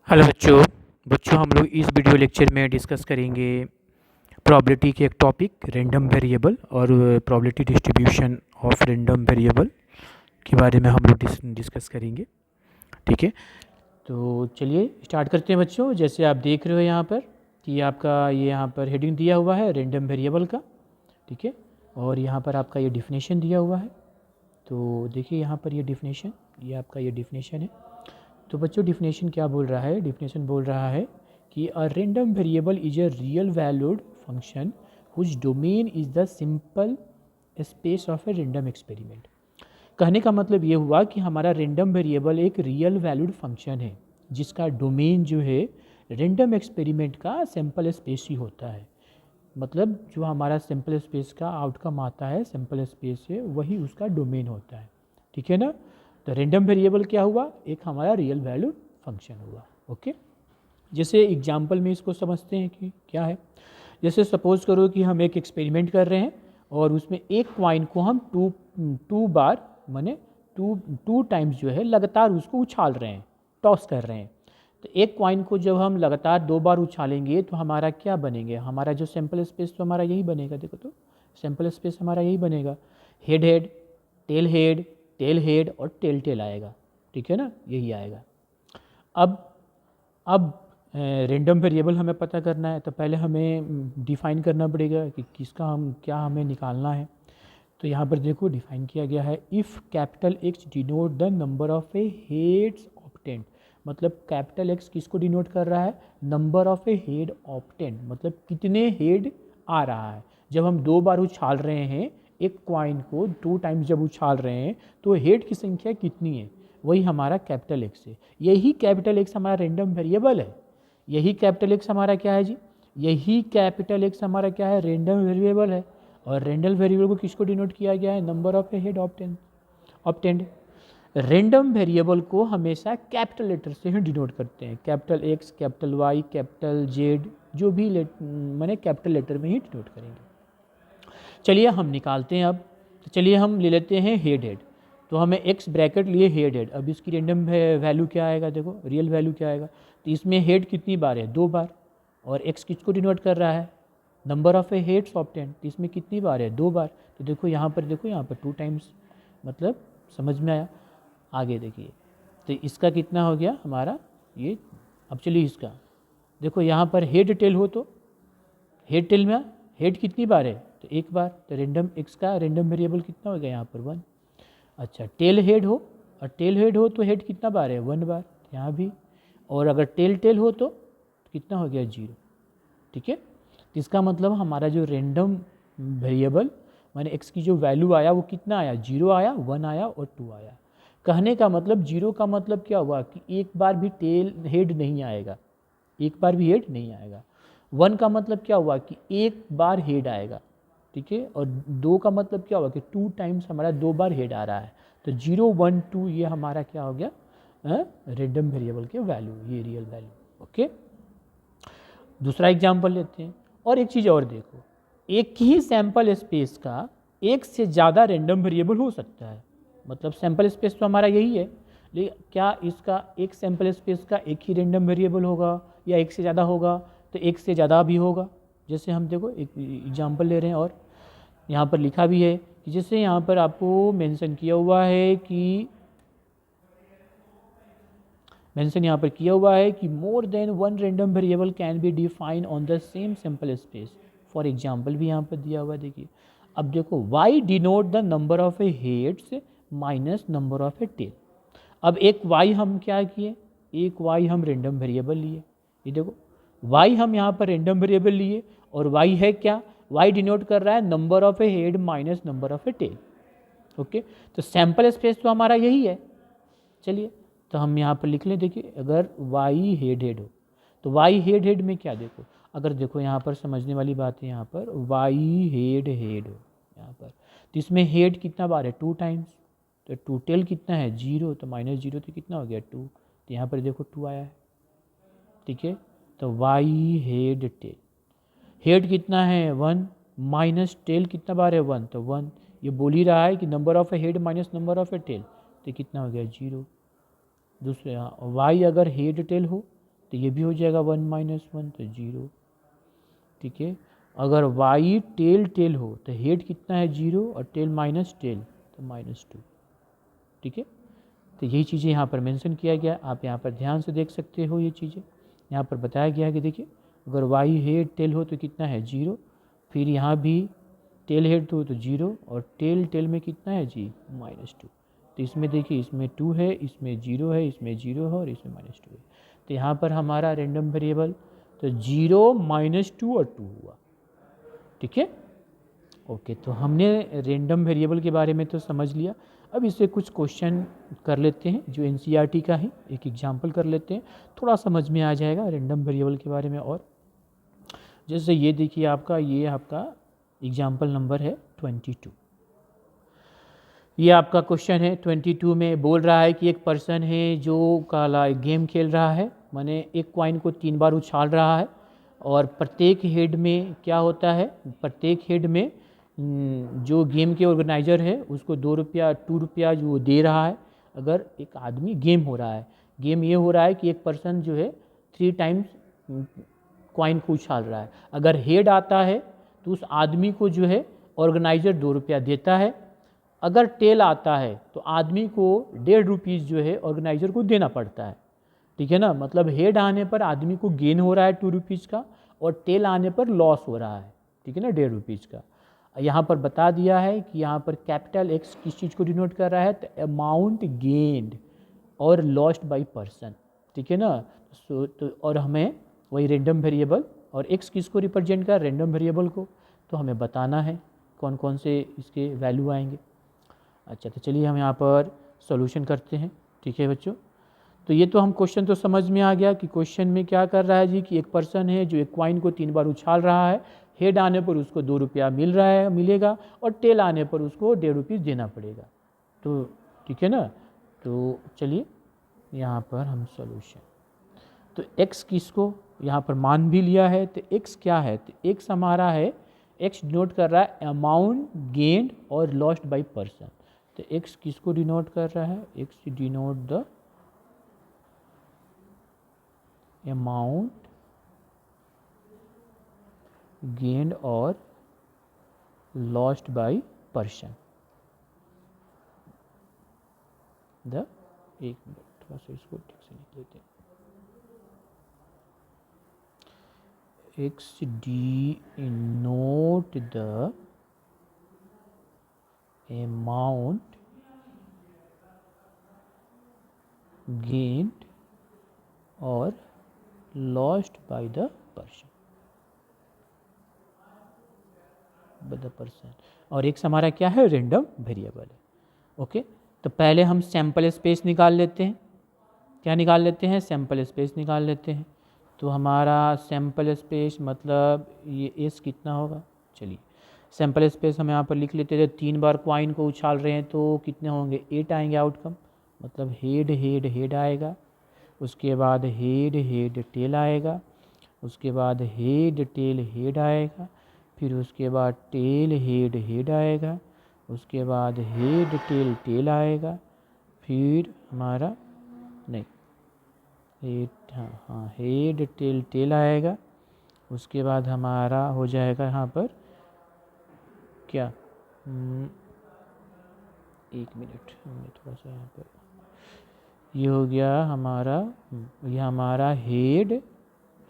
Hello बच्चों। हम लोग इस वीडियो लेक्चर में डिस्कस करेंगे प्रोबेबिलिटी के एक टॉपिक रैंडम वेरिएबल और probability distribution of random variable के बारे में हम लोग डिस्कस करेंगे। ठीक है, तो चलिए स्टार्ट करते हैं बच्चों। जैसे आप देख रहे हो यहाँ पर कि आपका ये यहाँ पर हेडिंग दिया हुआ है रैंडम वेरिएबल का। ठीक है, और यहाँ पर आपका ये डिफिनेशन दिया हुआ है। तो देखिए यहाँ पर ये डिफिनेशन, ये आपका ये डिफिनेशन है। तो बच्चों डिफिनेशन क्या बोल रहा है? डिफिनेशन बोल रहा है कि a random variable is a real valued function whose domain is the simple space of a random experiment. कहने का मतलब ये हुआ कि हमारा रैंडम वेरिएबल एक रियल वैल्यूड फंक्शन है जिसका डोमेन जो है रैंडम एक्सपेरिमेंट का सैम्पल स्पेस ही होता है। मतलब जो हमारा सैम्पल स्पेस का आउटकम आता है, सैम्पल स्पेस है, वही उसका डोमेन होता है। ठीक है ना? तो रैंडम वेरिएबल क्या हुआ? एक हमारा रियल वैल्यू फंक्शन हुआ। ओके, जैसे एग्जांपल में इसको समझते हैं कि क्या है। जैसे सपोज करो कि हम एक एक्सपेरिमेंट कर रहे हैं और उसमें एक कॉइन को हम टू बार माने टू टाइम्स जो है लगातार उसको उछाल रहे हैं, टॉस कर रहे हैं। तो एक कॉइन को जब हम लगातार 2 बार उछालेंगे तो हमारा क्या बनेंगे? हमारा जो सैम्पल स्पेस तो हमारा यही बनेगा। देखो तो सैम्पल स्पेस हमारा यही बनेगा। Head head, tail head, tail head और टेल टेल आएगा। ठीक है ना, यही आएगा। अब रैंडम वेरिएबल हमें पता करना है तो पहले हमें डिफ़ाइन करना पड़ेगा कि किसका हम क्या हमें निकालना है। तो यहाँ पर देखो डिफ़ाइन किया गया है, if capital x denote the number of a heads obtained. मतलब कैपिटल एक्स किसको डिनोट कर रहा है? Number of a head obtained, मतलब कितने हेड आ रहा है। जब हम 2 बार उछाल रहे हैं एक क्वाइन को, 2 टाइम्स जब उछाल रहे हैं तो हेड की संख्या कितनी है, वही हमारा कैपिटल एक्स है। यही कैपिटल एक्स हमारा रैंडम वेरिएबल है। यही कैपिटल एक्स हमारा क्या है जी? यही कैपिटल एक्स हमारा क्या है? रैंडम वेरिएबल है। और रैंडम वेरिएबल को किसको डिनोट किया गया है? Number of a head obtained. Random variable को हमेशा कैपिटल लेटर से ही डिनोट करते हैं। Capital X, capital Y, capital Z, जो भी मैंने कैपिटल लेटर में ही डिनोट करेंगे। चलिए हम निकालते हैं अब। तो चलिए हम ले लेते हैं हेड हेड। तो हमें एक्स ब्रैकेट लिए हेड हेड। अब इसकी रैंडम वैल्यू क्या आएगा? देखो रियल वैल्यू क्या आएगा। तो इसमें हेड कितनी बार है? 2 बार। और एक्स किसको डिनोट कर रहा है? Number of a heads obtained. तो इसमें कितनी बार है? 2 बार। तो देखो यहाँ पर 2 टाइम्स, मतलब समझ में आया? आगे देखिए, तो इसका कितना हो गया हमारा ये। अब चलिए इसका देखो, यहाँ पर हेड टेल हो तो हेड टेल में हेड कितनी बार है? तो 1 बार। तो रैंडम एक्स का रैंडम वेरिएबल कितना हो गया यहाँ पर? 1। अच्छा, टेल हेड हो, और टेल हेड हो तो हेड कितना बार है? 1 बार। यहाँ भी। और अगर टेल टेल हो तो कितना हो गया? 0। ठीक है, तो इसका मतलब हमारा जो रैंडम वेरिएबल माने एक्स की जो वैल्यू आया वो कितना आया? 0 आया, 1 आया और 2 आया। कहने का मतलब 0 का मतलब क्या हुआ कि एक बार भी टेल हेड नहीं आएगा, एक बार भी हेड नहीं आएगा। 1 का मतलब क्या हुआ कि एक बार हेड आएगा। ठीक है, और 2 का मतलब क्या हुआ कि 2 टाइम्स हमारा 2 बार हेड आ रहा है। तो 0, 1, 2 ये हमारा क्या हो गया? रैंडम वेरिएबल के वैल्यू, ये रियल वैल्यू। ओके, दूसरा एग्जाम्पल लेते हैं। और एक चीज़ और देखो, एक ही सैंपल स्पेस का एक से ज़्यादा रैंडम वेरिएबल हो सकता है। मतलब सैंपल स्पेस तो हमारा यही है, लेकिन क्या इसका एक सैंपल स्पेस का एक ही रैंडम वेरिएबल होगा या एक से ज़्यादा होगा? तो एक से ज़्यादा भी होगा। जैसे हम देखो एक एग्जाम्पल ले रहे हैं, और यहाँ पर लिखा भी है कि जैसे यहाँ पर आपको मेंशन किया हुआ है कि मेंशन यहाँ पर किया हुआ है कि more than one random variable can be define on the same sample space. For example भी यहाँ पर दिया हुआ है। देखिए अब देखो, Y denote the number of a heads minus number of a tail. अब एक वाई हम क्या किए? एक वाई हम रैंडम वेरिएबल लिए। ये देखो वाई हम यहाँ पर रैंडम वेरिएबल लिए, और वाई है क्या? वाई डिनोट कर रहा है number of a head minus number of a tail. Okay, तो सैंपल स्पेस तो हमारा यही है। चलिए तो हम यहाँ पर लिख लें। देखिए अगर वाई हेड हेड हो तो वाई हेड हेड में क्या? देखो अगर देखो यहाँ पर समझने वाली बात है, यहाँ पर वाई हेड हेड हो यहाँ पर, तो इसमें हेड कितना बार है? 2 टाइम्स। तो टू टेल कितना है? 0। तो -0 तो कितना हो गया? 2। तो यहाँ पर देखो 2 आया है। ठीक है, तो वाई हेड टेल, हेड कितना है? 1, माइनस टेल कितना बार है? 1। तो 1। ये बोल ही रहा है कि number of a head minus number of a tail, तो कितना हो गया? 0। दूसरे वाई अगर हेड टेल हो तो ये भी हो जाएगा 1 - 1 तो 0, ठीक है। अगर y टेल टेल हो तो हेड कितना है 0 और टेल माइनस टेल तो -2, ठीक है। तो यही चीज़ें यहाँ पर मेंशन किया गया, आप यहाँ पर ध्यान से देख सकते हो। ये चीज़ें यहाँ पर बताया गया है कि देखिए अगर y हेड टेल हो तो कितना है 0, फिर यहाँ भी टेल हेड हो तो 0 और टेल टेल में कितना है जी -2। तो इसमें देखिए इसमें 2 है, इसमें 0 है, इसमें 0 है और इसमें -2 है। तो यहाँ पर हमारा रैंडम वेरिएबल तो 0 -2 और 2 हुआ, ठीक है। ओके, तो हमने रैंडम वेरिएबल के बारे में तो समझ लिया। अब इससे कुछ क्वेश्चन कर लेते हैं जो एनसीईआरटी का है, एक एग्जांपल कर लेते हैं, थोड़ा समझ में आ जाएगा रैंडम वेरिएबल के बारे में। और जैसे ये देखिए आपका, ये आपका एग्जांपल नंबर है 22। ये आपका क्वेश्चन है 22 में बोल रहा है कि एक पर्सन है जो काला गेम खेल रहा है, माने एक कॉइन को 3 बार उछाल रहा है और प्रत्येक हेड में क्या होता है, प्रत्येक हेड में जो गेम के ऑर्गेनाइजर है उसको 2 रुपया 2 रुपया जो दे रहा है। अगर एक आदमी गेम हो रहा है, गेम ये हो रहा है कि एक पर्सन जो है 3 टाइम्स कॉइन को उछाल रहा है। अगर हेड आता है तो उस आदमी को जो है ऑर्गेनाइजर 2 रुपया देता है। अगर टेल आता है तो आदमी को 1.5 रुपीज़ जो है ऑर्गेनाइजर को देना पड़ता है, ठीक है ना। मतलब हेड आने पर आदमी को गेन हो रहा है 2 रुपीज़ का और टेल आने पर लॉस हो रहा है, ठीक है ना, 1.5 रुपीज़ का। यहाँ पर बता दिया है कि यहाँ पर कैपिटल एक्स किस चीज़ को डिनोट कर रहा है, तो अमाउंट गेन्ड और लॉस्ट बाय पर्सन, ठीक है ना। तो और हमें वही रैंडम वेरिएबल और एक्स किसको रिप्रेजेंट कर, रैंडम वेरिएबल को, तो हमें बताना है कौन कौन से इसके वैल्यू आएंगे। अच्छा, तो चलिए हम यहाँ पर सॉल्यूशन करते हैं, ठीक है बच्चों। तो ये तो हम क्वेश्चन तो समझ में आ गया कि क्वेश्चन में क्या कर रहा है जी, कि एक पर्सन है जो एक कॉइन को 3 बार उछाल रहा है, हेड आने पर उसको 2 रुपया मिलेगा और टेल आने पर उसको 1.5 रुपीज़ देना पड़ेगा। तो ठीक है ना। तो चलिए यहाँ पर हम सॉल्यूशन, तो x किसको यहाँ पर मान भी लिया है, तो x क्या है, तो x हमारा है, x डिनोट कर रहा है अमाउंट गेन्ड और लॉस्ट बाय पर्सन। तो x किसको डिनोट कर रहा है, x denote the amount gained और लॉस्ट बाय पर्सन। एक मिनट थोड़ा सा इसको ठीक से लिख लेते हैं। x denote the amount gained or lost by the person, और x हमारा क्या है, रैंडम वेरिएबल है। ओके, तो पहले हम सैंपल स्पेस निकाल लेते हैं। क्या निकाल लेते हैं, सैंपल स्पेस निकाल लेते हैं। तो हमारा सैंपल स्पेस मतलब ये एस कितना होगा, चलिए सैंपल स्पेस हम यहाँ पर लिख लेते हैं। 3 बार कॉइन को उछाल रहे हैं तो कितने होंगे, 8 आएंगे आउटकम, मतलब हेड हेड हेड आएगा, उसके बाद हेड हेड टेल आएगा, उसके बाद हेड टेल हेड आएगा, फिर उसके बाद टेल हेड हेड आएगा, उसके बाद हेड टेल टेल आएगा, फिर हमारा नहीं हेड, हाँ हेड टेल टेल आएगा, उसके बाद हमारा हो जाएगा यहाँ पर क्या, एक मिनट हमने थोड़ा सा यहाँ पर, ये हो गया हमारा, ये हमारा हेड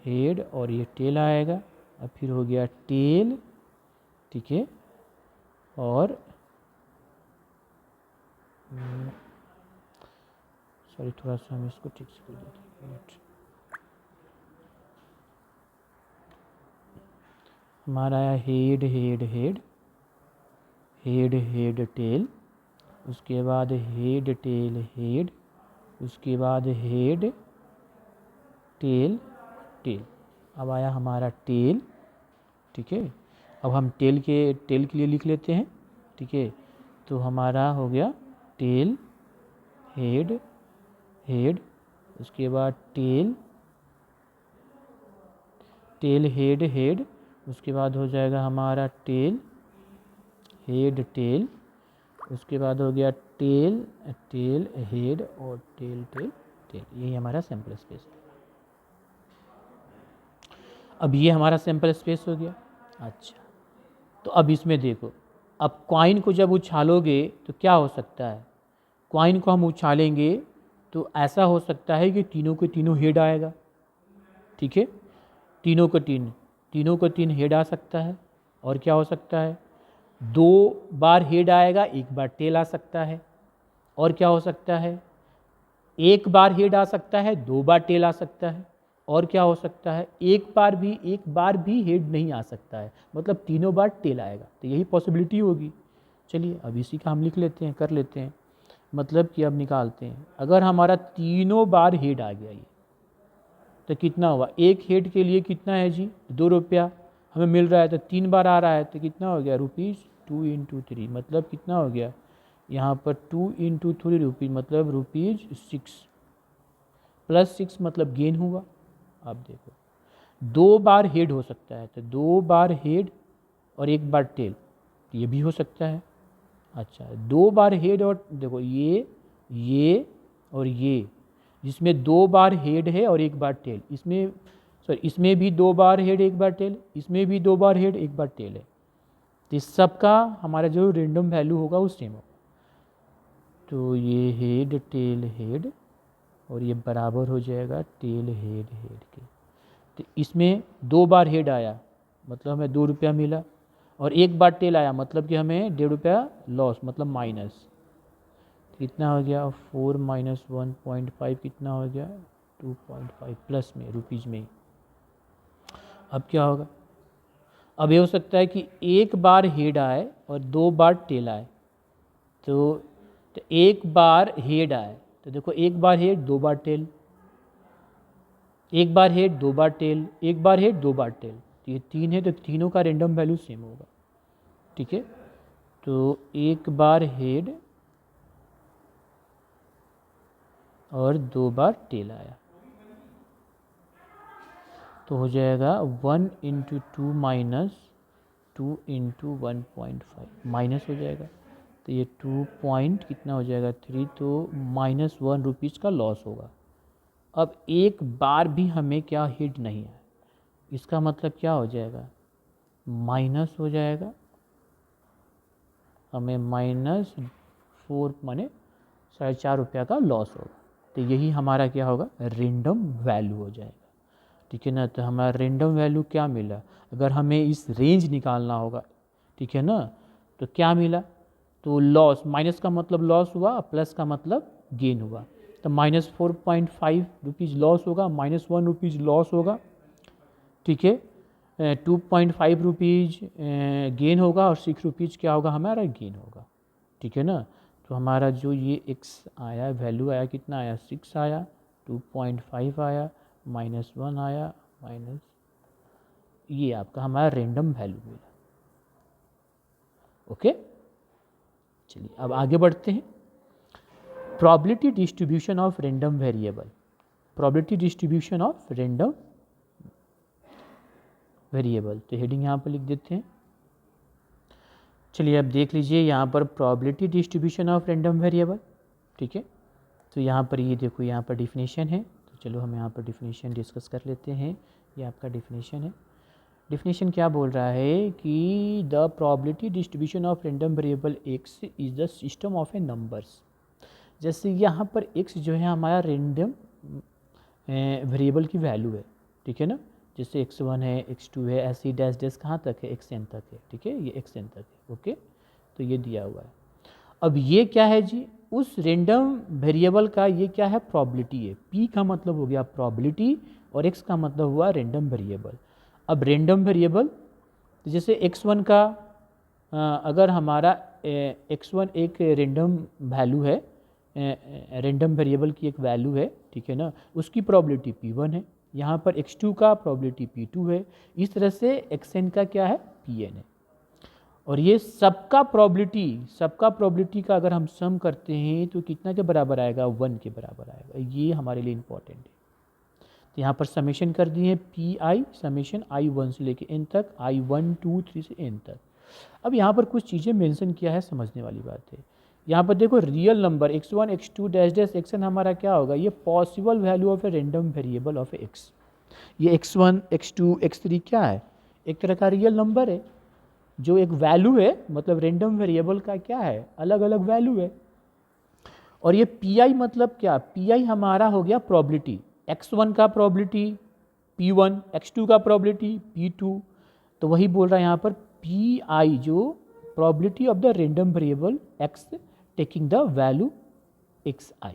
हेड और ये टेल आएगा, और फिर हो गया टेल, ठीक है, और सॉरी थोड़ा सा हम इसको ठीक से कर देते हैं। हमारा head head head head head tail, उसके बाद हेड टेल हेड, उसके बाद हेड टेल टेल। अब आया हमारा टेल, ठीक है। अब हम टेल के लिए लिख लेते हैं, ठीक है। तो हमारा हो गया टेल हेड हेड, उसके बाद टेल टेल हेड हेड, उसके बाद हो जाएगा हमारा टेल हेड टेल, उसके बाद हो गया टेल टेल हेड और टेल टेल टेल। यही हमारा सैंपल स्पेस है। अब ये हमारा सैंपल स्पेस हो गया। अच्छा, तो अब इसमें देखो, अब कॉइन को जब उछालोगे तो क्या हो सकता है, कॉइन को हम उछालेंगे तो ऐसा हो सकता है कि तीनों के तीनों हेड आएगा, ठीक है, तीनों को तीन हेड आ सकता है। और क्या हो सकता है, 2 बार हेड आएगा, 1 बार टेल आ सकता है। और क्या हो सकता है, 1 बार हेड आ सकता है, 2 बार टेल आ सकता है। और क्या हो सकता है, एक बार भी हेड नहीं आ सकता है, मतलब तीनों बार टेल आएगा, तो यही पॉसिबिलिटी होगी। चलिए अब इसी का हम लिख लेते हैं, कर लेते हैं, मतलब कि अब निकालते हैं। अगर हमारा तीनों बार हेड आ गया ये, तो कितना हुआ, एक हेड के लिए कितना है जी, 2 रुपया हमें मिल रहा है, तो 3 बार आ रहा है, तो कितना हो गया, ₹2 × 3, मतलब कितना हो गया यहाँ पर 2 × 3 मतलब ₹6 +6 मतलब गेन हुआ। अब देखो 2 बार हेड हो सकता है, तो 2 बार हेड और 1 बार टेल, ये भी हो सकता है। अच्छा, 2 बार हेड और देखो ये और ये, जिसमें 2 बार हेड है और 1 बार टेल, इसमें सॉरी इसमें भी 2 बार हेड 1 बार टेल, इसमें भी 2 बार हेड 1 बार टेल है, तो इस सब का हमारा जो रेंडम वैल्यू होगा वो सेम होगा। तो ये हेड टेल हेड और ये बराबर हो जाएगा टेल हेड हेड के। तो इसमें 2 बार हेड आया मतलब हमें 2 रुपया मिला, और 1 बार टेल आया मतलब कि हमें ₹1.5 लॉस, मतलब माइनस। कितना हो गया, 4 - 1.5 कितना हो गया, 2.5 प्लस में रुपीज़ में। अब क्या होगा, अब ये हो सकता है कि 1 बार हेड आए और 2 बार टेल आए, तो 1 बार हेड आए, तो देखो 1 बार हेड 2 बार टेल, 1 बार हेड 2 बार टेल, 1 बार हेड 2 बार टेल, तो ये 3 है, तो तीनों का रेंडम वैल्यू सेम होगा, ठीक है। तो 1 बार हेड और 2 बार टेल आया, तो हो जाएगा 1 × 2 - 2 × 1.5 माइनस हो जाएगा, तो ये 2 पॉइंट कितना हो जाएगा 3, तो -1 रुपीज़ का लॉस होगा। अब 1 बार भी हमें क्या हिट नहीं है, इसका मतलब क्या हो जाएगा, माइनस हो जाएगा, हमें -4 माने 4.5 रुपया का लॉस होगा। तो यही हमारा क्या होगा, रेंडम वैल्यू हो जाएगा, ठीक है ना। तो हमारा रेंडम वैल्यू क्या मिला, अगर हमें इस रेंज निकालना होगा, ठीक है ना, तो क्या मिला, तो लॉस, माइनस का मतलब लॉस हुआ, प्लस का मतलब गेन हुआ, तो -4.5 रुपीज़ लॉस होगा, -1 रुपीज़ लॉस होगा, ठीक है। 2.5 रुपीज़ गेन होगा और 6 रुपीज़ क्या होगा, हमारा गेन होगा, ठीक है ना। तो हमारा जो ये एक्स आया, वैल्यू आया, कितना आया, 6 आया, 2.5 आया, -1 आया, माइनस ये आपका हमारा रेंडम वैल्यू मिला। ओके, चलिए अब आगे बढ़ते हैं। Probability distribution of random variable, probability distribution of random variable, तो हेडिंग यहाँ पर लिख देते हैं। चलिए अब देख लीजिए यहाँ पर probability distribution of random variable, ठीक है। तो यहाँ पर ये देखो, यहाँ पर डिफिनेशन है, तो चलो हम यहाँ पर डिफिनेशन डिस्कस कर लेते हैं। ये आपका डिफिनेशन है। डिफिनेशन क्या बोल रहा है कि the probability distribution of random variable x is the system of A numbers. जैसे यहाँ पर एक्स जो है हमारा रेंडम वेरिएबल की वैल्यू है, ठीक है ना। जैसे x1 है, x2 है, ऐसे डैश डैश कहाँ तक है, xn तक है, ठीक है, ये xn तक है, ओके। तो ये दिया हुआ है। अब ये क्या है जी, उस रेंडम वेरिएबल का ये क्या है, प्रोबेबिलिटी है। p का मतलब हो गया प्रोबेबिलिटी और x का मतलब हुआ रेंडम वेरिएबल। अब रेंडम वेरिएबल, तो जैसे x1 का अगर हमारा x1 एक रेंडम वैल्यू है, रेंडम वेरिएबल की एक वैल्यू है, ठीक है ना, उसकी प्रोबेबिलिटी p1 है। यहाँ पर x2 का प्रोबेबिलिटी p2 है। इस तरह से xn का क्या है, pn है। और ये सबका प्रोबेबिलिटी का अगर हम सम करते हैं तो कितना के बराबर आएगा, 1 के बराबर आएगा। ये हमारे लिए इम्पोर्टेंट है। तो यहाँ पर समेशन कर दिए पी आई, समेशन i1 से लेके n तक, i1 2 3 से n तक। अब यहाँ पर कुछ चीज़ें मेंशन किया है, समझने वाली बात है। यहाँ पर देखो real number x1 x2 dash dash xn हमारा क्या होगा, ये possible value of A random variable of x, ये x1 x2 x3 क्या है, एक तरह का रियल नंबर है जो एक वैल्यू है, मतलब रेंडम वेरिएबल का क्या है, अलग अलग वैल्यू है। और ये पी मतलब क्या, पी हमारा हो गया प्रोबेबिलिटी, x1 का प्रोबेबिलिटी p1, x2 का प्रोबेबिलिटी p2। तो वही बोल रहा है यहाँ पर पी जो probability of the random variable x taking the value xi,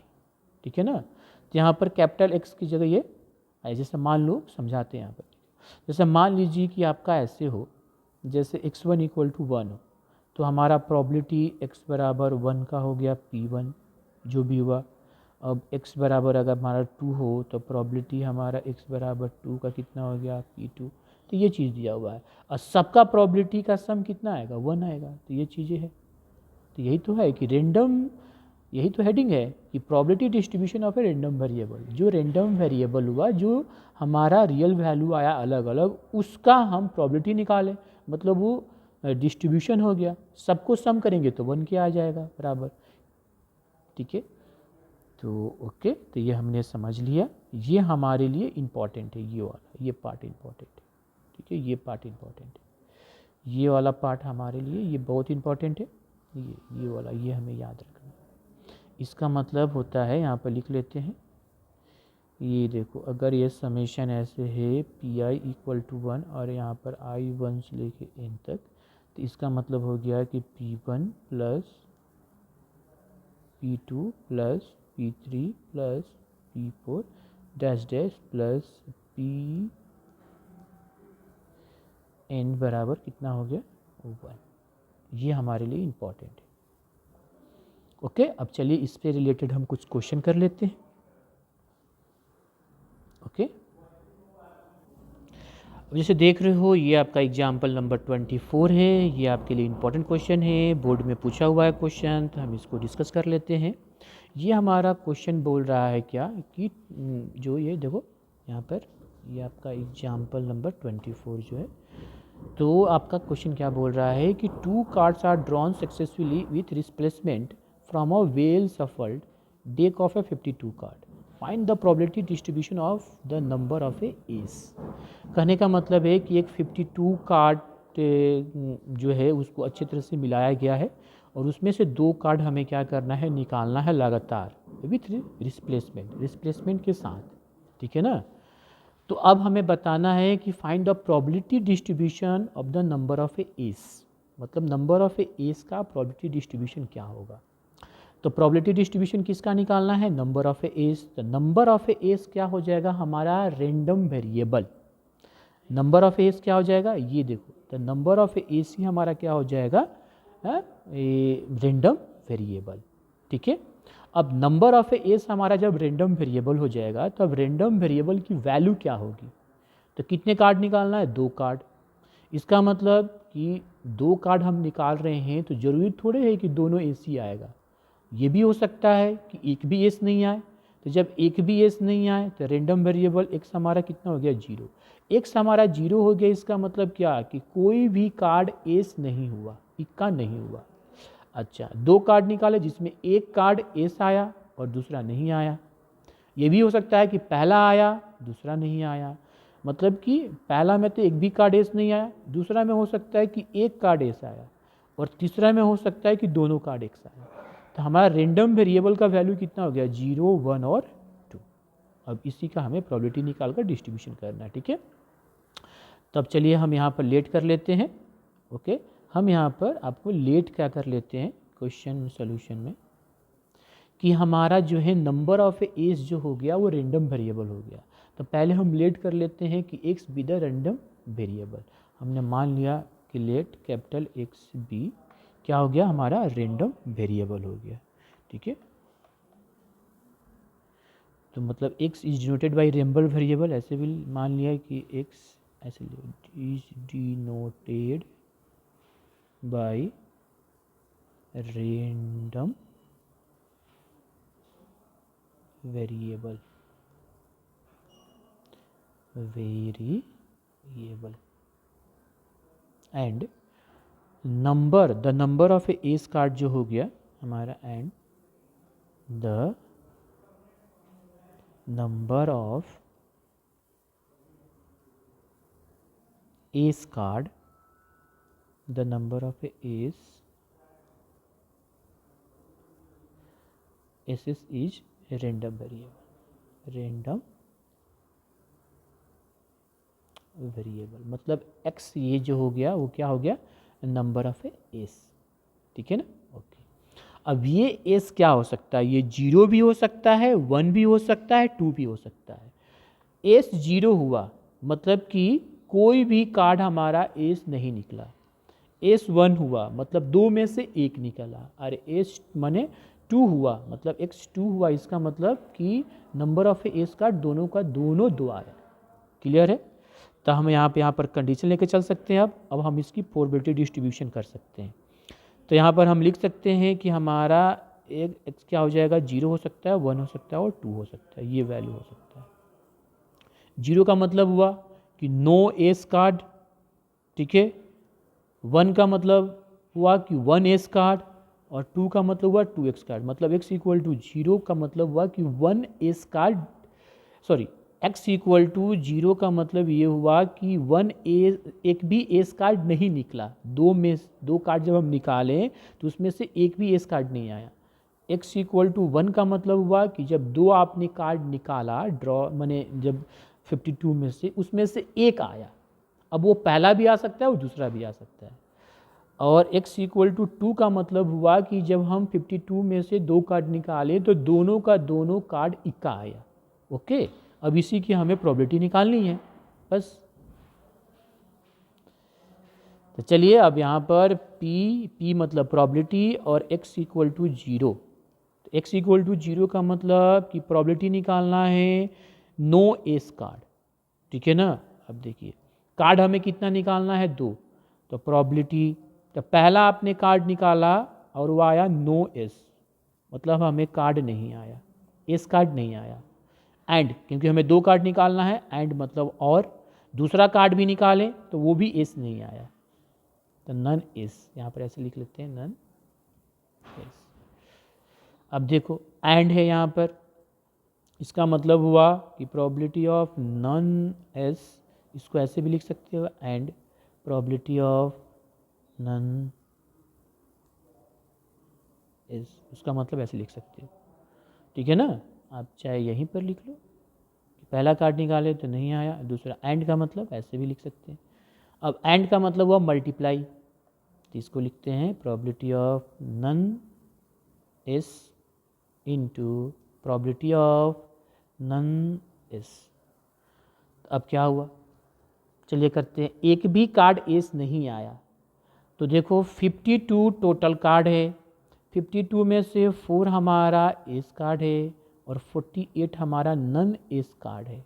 ठीक है ना। तो यहाँ पर कैपिटल X की जगह ये, जैसे मान लो समझाते हैं यहाँ पर, जैसे मान लीजिए कि आपका ऐसे हो, जैसे x1 इक्वल टू 1 हो, तो हमारा प्रोबेबिलिटी x बराबर 1 का हो गया p1 जो भी हुआ। अब x बराबर अगर हमारा 2 हो तो प्रोबेबिलिटी हमारा x बराबर 2 का कितना हो गया p2। तो ये चीज़ दिया हुआ है और सबका प्रोबेबिलिटी का सम कितना आएगा, 1 आएगा। तो ये चीज़ें हैं, तो यही तो है कि रेंडम, यही तो हेडिंग है कि probability distribution of A random variable, जो रेंडम वेरिएबल हुआ जो हमारा रियल वैल्यू आया अलग अलग, उसका हम प्रोबेबिलिटी निकालें, मतलब वो डिस्ट्रीब्यूशन हो गया। सबको सम करेंगे तो 1 के आ जाएगा बराबर, ठीक है। तो ओके, तो ये हमने समझ लिया, ये हमारे लिए इम्पॉर्टेंट है, ये वाला, ये पार्ट इम्पॉर्टेंट है, ठीक है, ये पार्ट इम्पॉर्टेंट है, ये वाला पार्ट हमारे लिए ये बहुत इम्पॉर्टेंट है, ये वाला, ये हमें याद रखना है। इसका मतलब होता है, यहाँ पर लिख लेते हैं, ये देखो अगर ये समेशन ऐसे है पी आई इक्वल टू 1 और यहाँ पर आई 1 से लेके n तक, तो इसका मतलब हो गया कि p1 plus p2 plus p3 plus p4 dash dash plus p n बराबर कितना हो गया 1। ये हमारे लिए इम्पॉर्टेंट है। ओके, अब चलिए इस पे रिलेटेड हम कुछ क्वेश्चन कर लेते हैं। ओके, अब जैसे देख रहे हो ये आपका एग्जाम्पल नंबर 24 है, ये आपके लिए इम्पोर्टेंट क्वेश्चन है, बोर्ड में पूछा हुआ है क्वेश्चन, तो हम इसको डिस्कस कर लेते हैं। ये हमारा क्वेश्चन बोल रहा है क्या कि जो ये देखो यहाँ पर, ये आपका एग्जाम्पल नंबर 24 जो है, तो आपका क्वेश्चन क्या बोल रहा है कि 2 cards are drawn successfully with replacement from a well shuffled deck of a 52 card, find the probability distribution of the number of a ace. कहने का मतलब है कि एक 52 कार्ड जो है उसको अच्छी तरह से मिलाया गया है और उसमें से 2 कार्ड हमें क्या करना है, निकालना है लगातार विथ रिप्लेसमेंट के साथ, ठीक है ना। तो अब हमें बताना है कि find the probability distribution of the number of a S, मतलब नंबर ऑफ ए एस का प्रोबेबिलिटी डिस्ट्रीब्यूशन क्या होगा। तो प्रोबेबिलिटी डिस्ट्रीब्यूशन किसका निकालना है, नंबर ऑफ ए एस। तो नंबर ऑफ ए एस क्या हो जाएगा, हमारा random variable. Number of S क्या हो जाएगा, ये देखो, तो नंबर ऑफ एस ही हमारा क्या हो जाएगा, रेंडम वेरिएबल, ठीक है। अब नंबर ऑफ एस हमारा जब रेंडम वेरिएबल हो जाएगा तो अब रेंडम वेरिएबल की वैल्यू क्या होगी, तो कितने कार्ड निकालना है, 2 कार्ड। इसका मतलब कि 2 कार्ड हम निकाल रहे हैं तो ज़रूरी थोड़े है कि दोनों एस ही आएगा, ये भी हो सकता है कि एक भी एस नहीं आए। तो जब एक भी एस नहीं आए तो रेंडम वेरिएबल एक्स हमारा कितना हो गया, 0। एक्स हमारा 0 हो गया, इसका मतलब क्या कि कोई भी कार्ड एस नहीं हुआ, इक्का नहीं हुआ। अच्छा, 2 कार्ड निकाले जिसमें एक कार्ड एस आया और दूसरा नहीं आया। ये भी हो सकता है कि पहला आया दूसरा नहीं आया, मतलब कि पहला में तो एक भी कार्ड एस नहीं आया, दूसरा में हो सकता है कि एक कार्ड एस आया और तीसरा में हो सकता है कि दोनों कार्ड एक्स आया। तो हमारा रेंडम वेरिएबल का वैल्यू कितना हो गया, 0, 1 और 2। अब इसी का हमें प्रोबेबिलिटी निकाल कर डिस्ट्रीब्यूशन करना है, ठीक है। तो अब चलिए हम यहाँ पर लेट कर लेते हैं। ओके, हम यहाँ पर आपको लेट क्या कर लेते हैं क्वेश्चन सोल्यूशन में, कि हमारा जो है नंबर ऑफ एस जो हो गया वो रेंडम वेरिएबल हो गया। तो पहले हम लेट कर लेते हैं कि x be the random variable. हमने मान लिया कि लेट कैपिटल एक्स बी क्या हो गया, हमारा रेंडम वेरिएबल हो गया, ठीक है। तो मतलब x is denoted by random variable, ऐसे भी मान लिया कि x ऐसे is denoted by random variable and number, the number of S card जो हो गया हमारा, and the number of S card, the number of S S is random variable, मतलब एक्स ये जो हो गया वो क्या हो गया, नंबर ऑफ एस, ठीक है ना। ओके, अब ये एस क्या हो सकता है, ये 0 भी हो सकता है, 1 भी हो सकता है, 2 भी हो सकता है। एस 0 हुआ मतलब कि कोई भी कार्ड हमारा एस नहीं निकला, एस 1 हुआ मतलब 2 में से एक निकला, और एस माने 2 हुआ मतलब एक्स 2 हुआ, इसका मतलब कि नंबर ऑफ एस कार्ड दोनों का दोनों 2 आया। क्लियर है। तो हम यहाँ पर कंडीशन लेके चल सकते हैं। अब हम इसकी प्रोबेबिलिटी डिस्ट्रीब्यूशन कर सकते हैं। तो यहाँ पर हम लिख सकते हैं कि हमारा एक एक्स क्या हो जाएगा, 0 हो सकता है, 1 हो सकता है और 2 हो सकता है, ये वैल्यू हो सकता है। 0 का मतलब हुआ कि नो एस कार्ड, ठीक है। 1 का मतलब हुआ कि 1 एस कार्ड, और 2 का मतलब हुआ 2 एक्स कार्ड, मतलब x इक्वल टू 0 का मतलब हुआ कि 1 ace card, sorry x equal to 0 का मतलब ये हुआ कि 1 ए, एक भी एस कार्ड नहीं निकला। दो कार्ड जब हम निकालें तो उसमें से एक भी एस कार्ड नहीं आया। x इक्वल टू 1 का मतलब हुआ कि जब दो आपने कार्ड निकाला, ड्रॉ मैंने जब 52 में से उसमें से एक आया, अब वो पहला भी आ सकता है और दूसरा भी आ सकता है। और x इक्वल टू 2 का मतलब हुआ कि जब हम 52 में से दो कार्ड निकाले तो दोनों का दोनों कार्ड इक्का आया। ओके, अब इसी की हमें प्रोबेबिलिटी निकालनी है बस। तो चलिए अब यहाँ पर p मतलब प्रोबेबिलिटी और x equal to 0, x equal to 0 का मतलब कि प्रोबेबिलिटी निकालना है नो एस कार्ड, ठीक है ना। अब देखिए कार्ड हमें कितना निकालना है, 2, तो प्रोबेबिलिटी, तो पहला आपने कार्ड निकाला और वो आया नो एस, मतलब हमें कार्ड नहीं आया, एस कार्ड नहीं आया। एंड क्योंकि हमें 2 कार्ड निकालना है, एंड मतलब और दूसरा कार्ड भी निकालें तो वो भी एस नहीं आया, तो नन एस, यहाँ पर ऐसे लिख लेते हैं नन एस। अब देखो एंड है यहाँ पर, इसका मतलब हुआ कि प्रोबेबिलिटी ऑफ नन एस, इसको ऐसे भी लिख सकते हो and probability of none ace, उसका मतलब ऐसे लिख सकते हो, ठीक है ना। आप चाहे यहीं पर लिख लो कि पहला कार्ड निकाले तो नहीं आया, दूसरा एंड का मतलब ऐसे भी लिख सकते हैं। अब एंड का मतलब हुआ मल्टीप्लाई, तो इसको लिखते हैं probability of none ace into probability of none ace. अब क्या हुआ, चलिए करते हैं, एक भी कार्ड एस नहीं आया। तो देखो 52 टोटल कार्ड है, 52 में से 4 हमारा एस कार्ड है और 48 हमारा नन एस कार्ड है।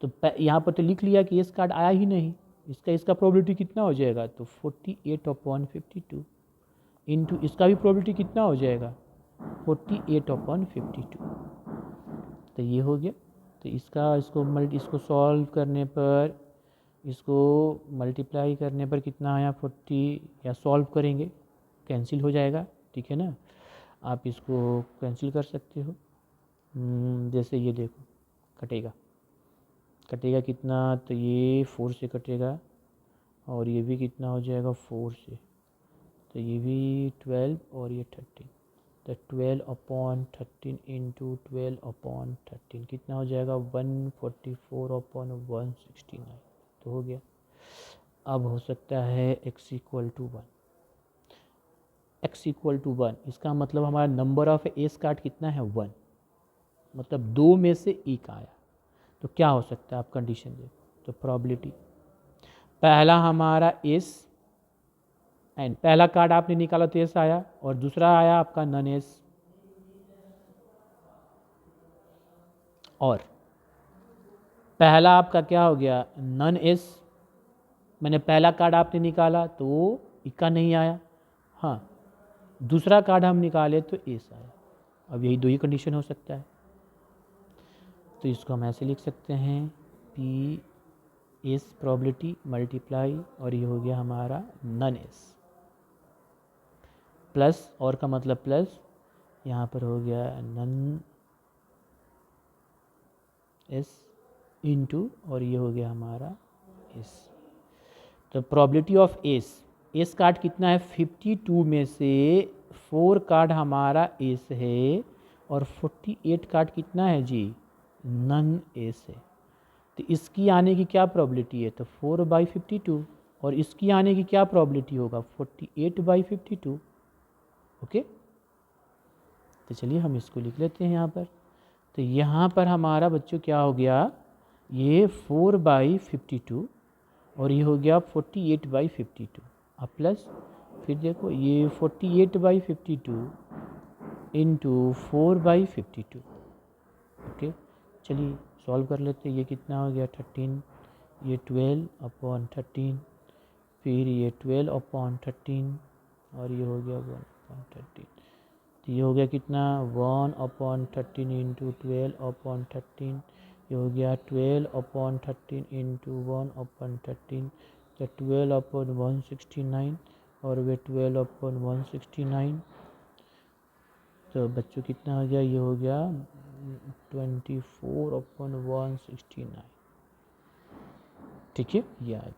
तो यहाँ पर तो लिख लिया कि एस कार्ड आया ही नहीं, इसका प्रोबेबिलिटी कितना हो जाएगा, तो 48/52 इंटू इसका भी प्रोबेबिलिटी कितना हो जाएगा, 48/52, तो ये हो गया। तो इसको सॉल्व करने पर, इसको मल्टीप्लाई करने पर कितना आया 40, या सॉल्व करेंगे कैंसिल हो जाएगा, ठीक है ना। आप इसको कैंसिल कर सकते हो, जैसे ये देखो कटेगा कितना, तो ये 4 से कटेगा और ये भी कितना हो जाएगा 4 से, तो ये भी 12 और ये 13, तो 12/13 इंटू 12/13 कितना हो जाएगा 144/169, तो हो गया। अब हो सकता है x equal to 1, x equal to 1, इसका मतलब हमारा नंबर ऑफ एस कार्ड कितना है 1, मतलब 2 में से एक आया, तो क्या हो सकता है आप कंडीशन देखो। तो प्रोबेबिलिटी, पहला हमारा एस, एंड पहला कार्ड आपने निकाला तो एस आया, और दूसरा आया आपका नन एस, और पहला आपका क्या हो गया नन एस, मैंने पहला कार्ड आपने निकाला तो वो इक्का नहीं आया, हाँ दूसरा कार्ड हम निकाले तो एस आया। अब यही 2 ही कंडीशन हो सकता है, तो इसको हम ऐसे लिख सकते हैं पी एस प्रोबेबिलिटी मल्टीप्लाई, और ये हो गया हमारा नन एस, प्लस और का मतलब प्लस, यहाँ पर हो गया नन एस इंटू, और ये हो गया हमारा एस। तो प्रोबेबिलिटी ऑफ एस कार्ड कितना है, 52 में से 4 कार्ड हमारा एस है और 48 कार्ड कितना है जी, नन एस है। तो इसकी आने की क्या प्रोबेबिलिटी है, तो 4/52, और इसकी आने की क्या प्रोबेबिलिटी होगा, 48/52। ओके, तो चलिए हम इसको लिख लेते हैं यहाँ पर। तो यहाँ पर हमारा बच्चों क्या हो गया, ये 4/52 और ये हो गया 48/52। अब प्लस फिर देखो ये 48/52 इंटू 4/52। ओके, चलिए सॉल्व कर लेते हैं। ये कितना हो गया 13, ये 12/13, फिर ये 12/13 और ये हो गया 1/13। तो ये हो गया कितना 1/13 इंटू 12/13, ये हो गया 12/13 इंटू 1/13, तो 12/169 और वे 12/169। तो बच्चों कितना हो गया, ये हो गया 24/169। ठीक है, ये आ गया।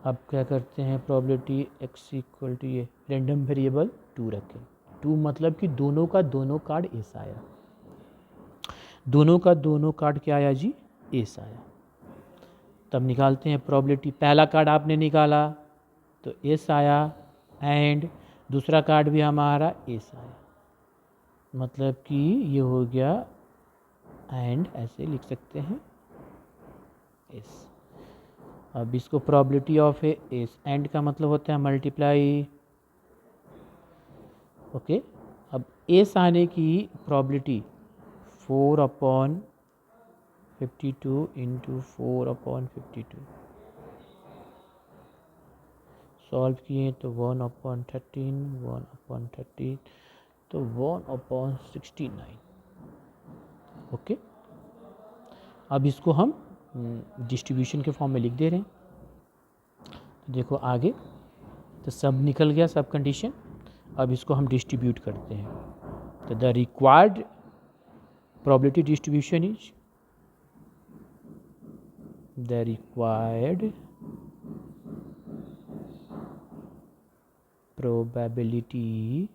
अब क्या करते हैं, प्रोबेबिलिटी x इक्वल टू ये रैंडम वेरिएबल 2 रखें। 2 मतलब कि दोनों का दोनों कार्ड एस आया, दोनों का दोनों कार्ड क्या आया जी, एस आया। तब निकालते हैं प्रोबेबिलिटी। पहला कार्ड आपने निकाला तो एस आया, एंड दूसरा कार्ड भी हमारा एस आया, मतलब कि ये हो गया एंड, ऐसे लिख सकते हैं एस। अब इसको प्रोबेबिलिटी ऑफ एस, एंड का मतलब होता है मल्टीप्लाई। ओके, अब एस आने की प्रोबेबिलिटी 4/52 इंटू 4/52। सॉल्व किए तो 1/13, 1/13, तो 1/69। ओके, अब इसको हम डिस्ट्रीब्यूशन के फॉर्म में लिख दे रहे हैं। तो देखो आगे तो सब निकल गया, सब कंडीशन। अब इसको हम डिस्ट्रीब्यूट करते हैं। तो the required probability distribution is, the required probability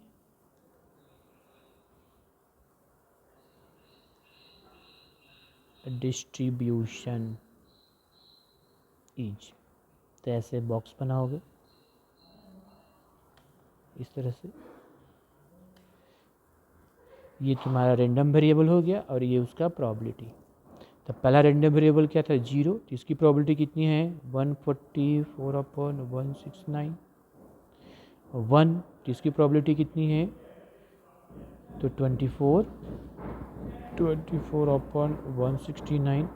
distribution is, तो ऐसे बॉक्स बनाओगे इस तरह से। ये तुम्हारा रैंडम वेरिएबल हो गया और ये उसका प्रोबेबिलिटी। तो पहला रैंडम वेरिएबल क्या था, 0, तो इसकी प्रोबेबिलिटी कितनी है 144/169। 1, तो इसकी प्रोबेबिलिटी कितनी है, तो 24/169,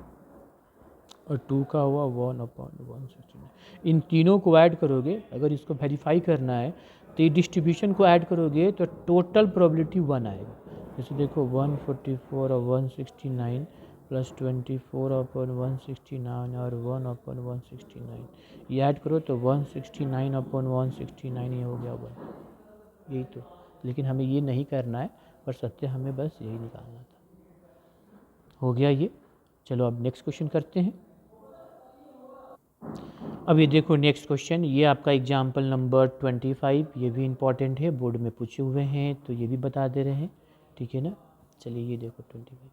और 2 का हुआ 1/169। इन तीनों को ऐड करोगे, अगर इसको वेरीफाई करना है तो ये डिस्ट्रीब्यूशन को ऐड करोगे तो टोटल प्रोबेबिलिटी 1 आएगा। जैसे देखो 144/169 प्लस 24/169 और 1/169, ये ऐड करो तो 169/169 ये हो गया 1। यही तो, लेकिन हमें ये नहीं करना है, पर सत्य हमें बस यही निकालना था। हो गया ये। चलो अब नेक्स्ट क्वेश्चन करते हैं। अब ये देखो नेक्स्ट क्वेश्चन, ये आपका एग्जाम्पल नंबर 25, ये भी इम्पॉर्टेंट है, बोर्ड में पूछे हुए हैं तो ये भी बता दे रहे हैं। ठीक है ना, चलिए ये देखो 25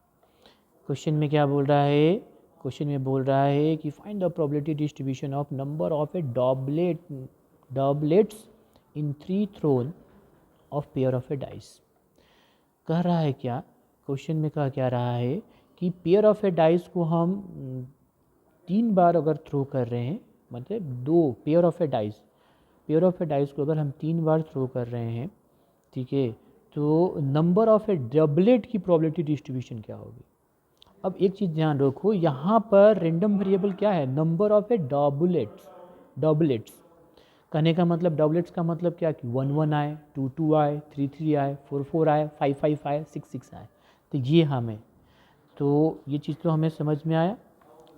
क्वेश्चन में क्या बोल रहा है। क्वेश्चन में बोल रहा है कि find the probability distribution of number of a doublets in 3 thrown of pair of a dice. कह रहा है क्या, क्वेश्चन में कहा क्या रहा है कि पेयर ऑफ ए डाइस को हम 3 बार अगर थ्रो कर रहे हैं, मतलब 2 पेयर ऑफ ए डाइस को अगर हम 3 बार थ्रो कर रहे हैं, ठीक है, तो नंबर ऑफ ए डबलेट की प्रोबेबिलिटी डिस्ट्रीब्यूशन क्या होगी। अब एक चीज़ ध्यान रखो, यहाँ पर रैंडम वेरिएबल क्या है, नंबर ऑफ ए डबलेट्स। कहने का मतलब डबलेट्स का मतलब क्या कि 1 आए, 2 आए, 3 आए, 4 आए, 5 आए, 6 आए। तो ये हमें, तो ये चीज़ तो हमें समझ में आया।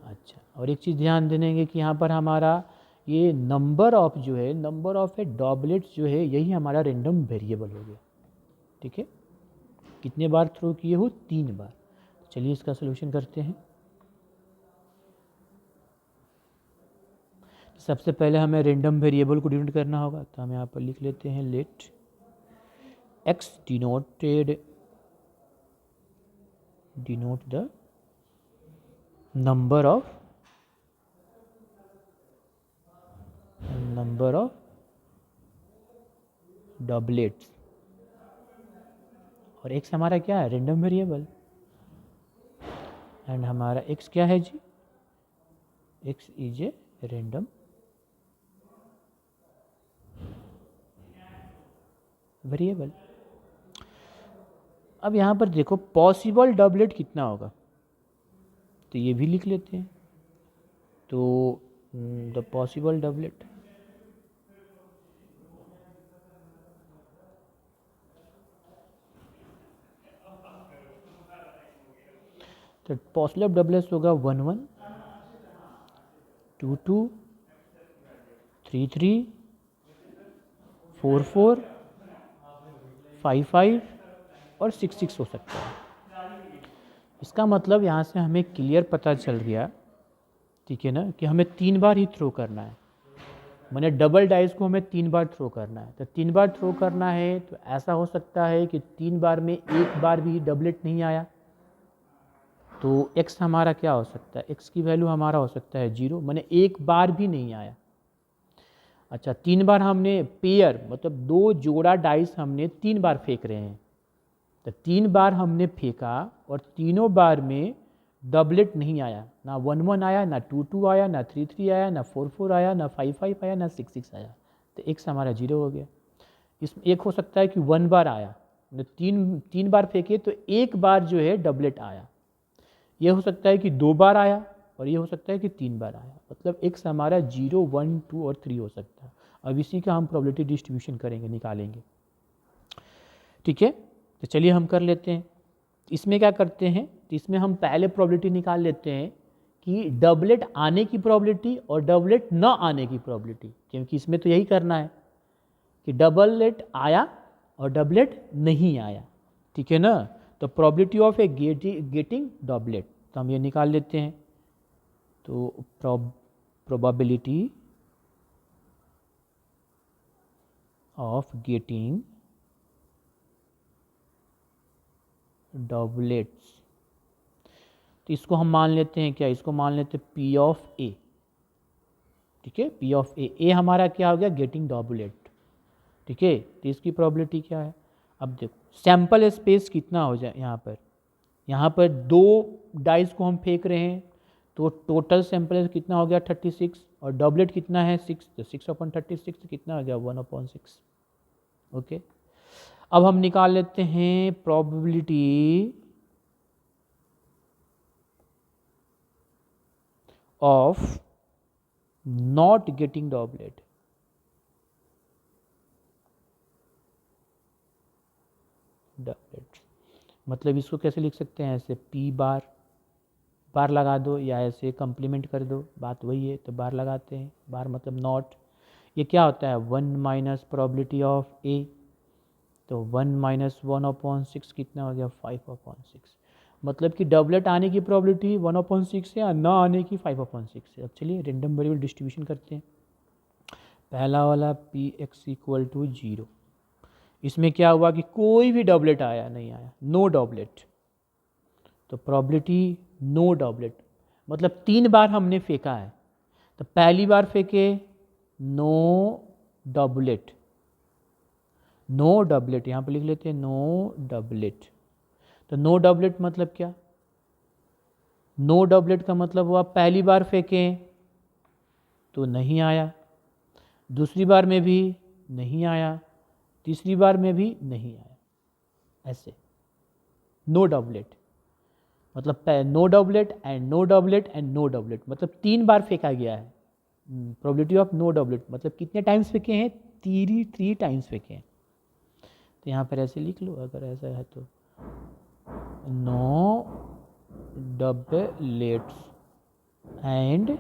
अच्छा, और एक चीज़ ध्यान देंगे कि यहाँ पर हमारा ये नंबर ऑफ जो है, नंबर ऑफ ए डॉबलेट्स जो है, यही हमारा रैंडम वेरिएबल हो गया। ठीक है, कितने बार थ्रो किए हो, 3 बार। चलिए इसका सलूशन करते हैं। सबसे पहले हमें रेंडम वेरिएबल को डिनोट करना होगा, तो हम यहाँ पर लिख लेते हैं late x denote the number of doublets, और x हमारा क्या है, रेंडम वेरिएबल, एंड हमारा x क्या है जी, x is a random variable. अब यहाँ पर देखो पॉसिबल डबलेट कितना होगा, तो ये भी लिख लेते हैं। तो द पॉसिबल डबलेट, तो पॉसिबल डबलेट्स होगा 1 1, 2 2, 3 3, 4 4, 5 5 और 6 6 हो सकता है। इसका मतलब यहाँ से हमें क्लियर पता चल गया, ठीक है ना, कि हमें 3 बार ही थ्रो करना है। मैंने डबल डाइस को हमें 3 बार थ्रो करना है, तो 3 बार थ्रो करना है, तो ऐसा हो सकता है कि 3 बार में एक बार भी डबलेट नहीं आया, तो x हमारा क्या हो सकता है, x की वैल्यू हमारा हो सकता है 0, मैंने एक बार भी नहीं आया। अच्छा, 3 बार हमने पेयर मतलब 2 जोड़ा डाइस हमने 3 बार फेंक रहे हैं, तो 3 बार हमने फेंका और तीनों बार में डबलेट नहीं आया, ना 1 1 आया, ना 2 2 आया, ना 3 3 आया, ना 4 4 आया, ना 5 5 आया, ना 6 6 आया, तो x हमारा 0 हो गया। इसमें एक हो सकता है कि 1 बार आया, तीन बार फेंके तो एक बार जो है डबलेट आया, ये हो सकता है कि 2 बार आया, और ये हो सकता है कि 3 बार आया, मतलब x हमारा 0 1 2 और 3 हो सकता है। अब इसी का हम प्रोबेबिलिटी डिस्ट्रीब्यूशन करेंगे, निकालेंगे, ठीक है। तो चलिए हम कर लेते हैं। इसमें क्या करते हैं, तो इसमें हम पहले प्रोबेबिलिटी निकाल लेते हैं कि डबलेट आने की प्रोबेबिलिटी और डबलेट न आने की प्रोबेबिलिटी, क्योंकि इसमें तो यही करना है कि डबलेट आया और डबलेट नहीं आया, ठीक है ना। तो probability of A getting doublet, तो हम ये निकाल लेते हैं। तो प्रोबेबिलिटी ऑफ गेटिंग डबलेट्स, तो इसको हम मान लेते हैं क्या, इसको मान लेते हैं P ऑफ ए, ठीक है। P ऑफ ए हमारा क्या हो गया, गेटिंग डबलेट, ठीक है। तो इसकी प्रोबेबिलिटी क्या है, अब देखो सैंपल स्पेस कितना हो जाए, यहाँ पर 2 डाइस को हम फेंक रहे हैं, तो टोटल सैंपल कितना हो गया 36, और डबलेट कितना है 6, तो 6/36 कितना हो गया 1/6, ओके। अब हम निकाल लेते हैं probability of not getting doublet, मतलब इसको कैसे लिख सकते हैं, ऐसे P बार लगा दो, या ऐसे कंप्लीमेंट कर दो, बात वही है, तो बार लगाते हैं, बार मतलब नॉट, ये क्या होता है 1 माइनस प्रोबेबिलिटी ऑफ ए, तो 1 माइनस 1/6 कितना हो गया 5/6, मतलब कि डबलेट आने की प्रोबेबिलिटी 1/6 है और ना आने की 5/6 है। अब चलिए रेंडम वेरिएबल डिस्ट्रीब्यूशन करते हैं। पहला वाला Px इक्वल टू 0, इसमें क्या हुआ कि कोई भी डबलेट आया नहीं आया, नो डबलेट, तो प्रोबेबिलिटी नो डबलेट मतलब 3 बार हमने फेंका है, तो पहली बार फेंके नो डबलेट, नो डबलेट यहाँ पे लिख लेते हैं नो डबलेट। तो नो डबलेट मतलब क्या, नो डबलेट का मतलब हुआ पहली बार फेंके तो नहीं आया, दूसरी बार में भी नहीं आया, तीसरी बार में भी नहीं आया, ऐसे नो डबलेट मतलब no doublet and no doublet and no doublet, मतलब 3 बार फेंका गया है। प्रोबेबिलिटी ऑफ नो डबलेट मतलब कितने टाइम्स फेंके हैं, 3 टाइम्स फेंके हैं। तो यहाँ पर ऐसे लिख लो, अगर ऐसा है तो no doublets and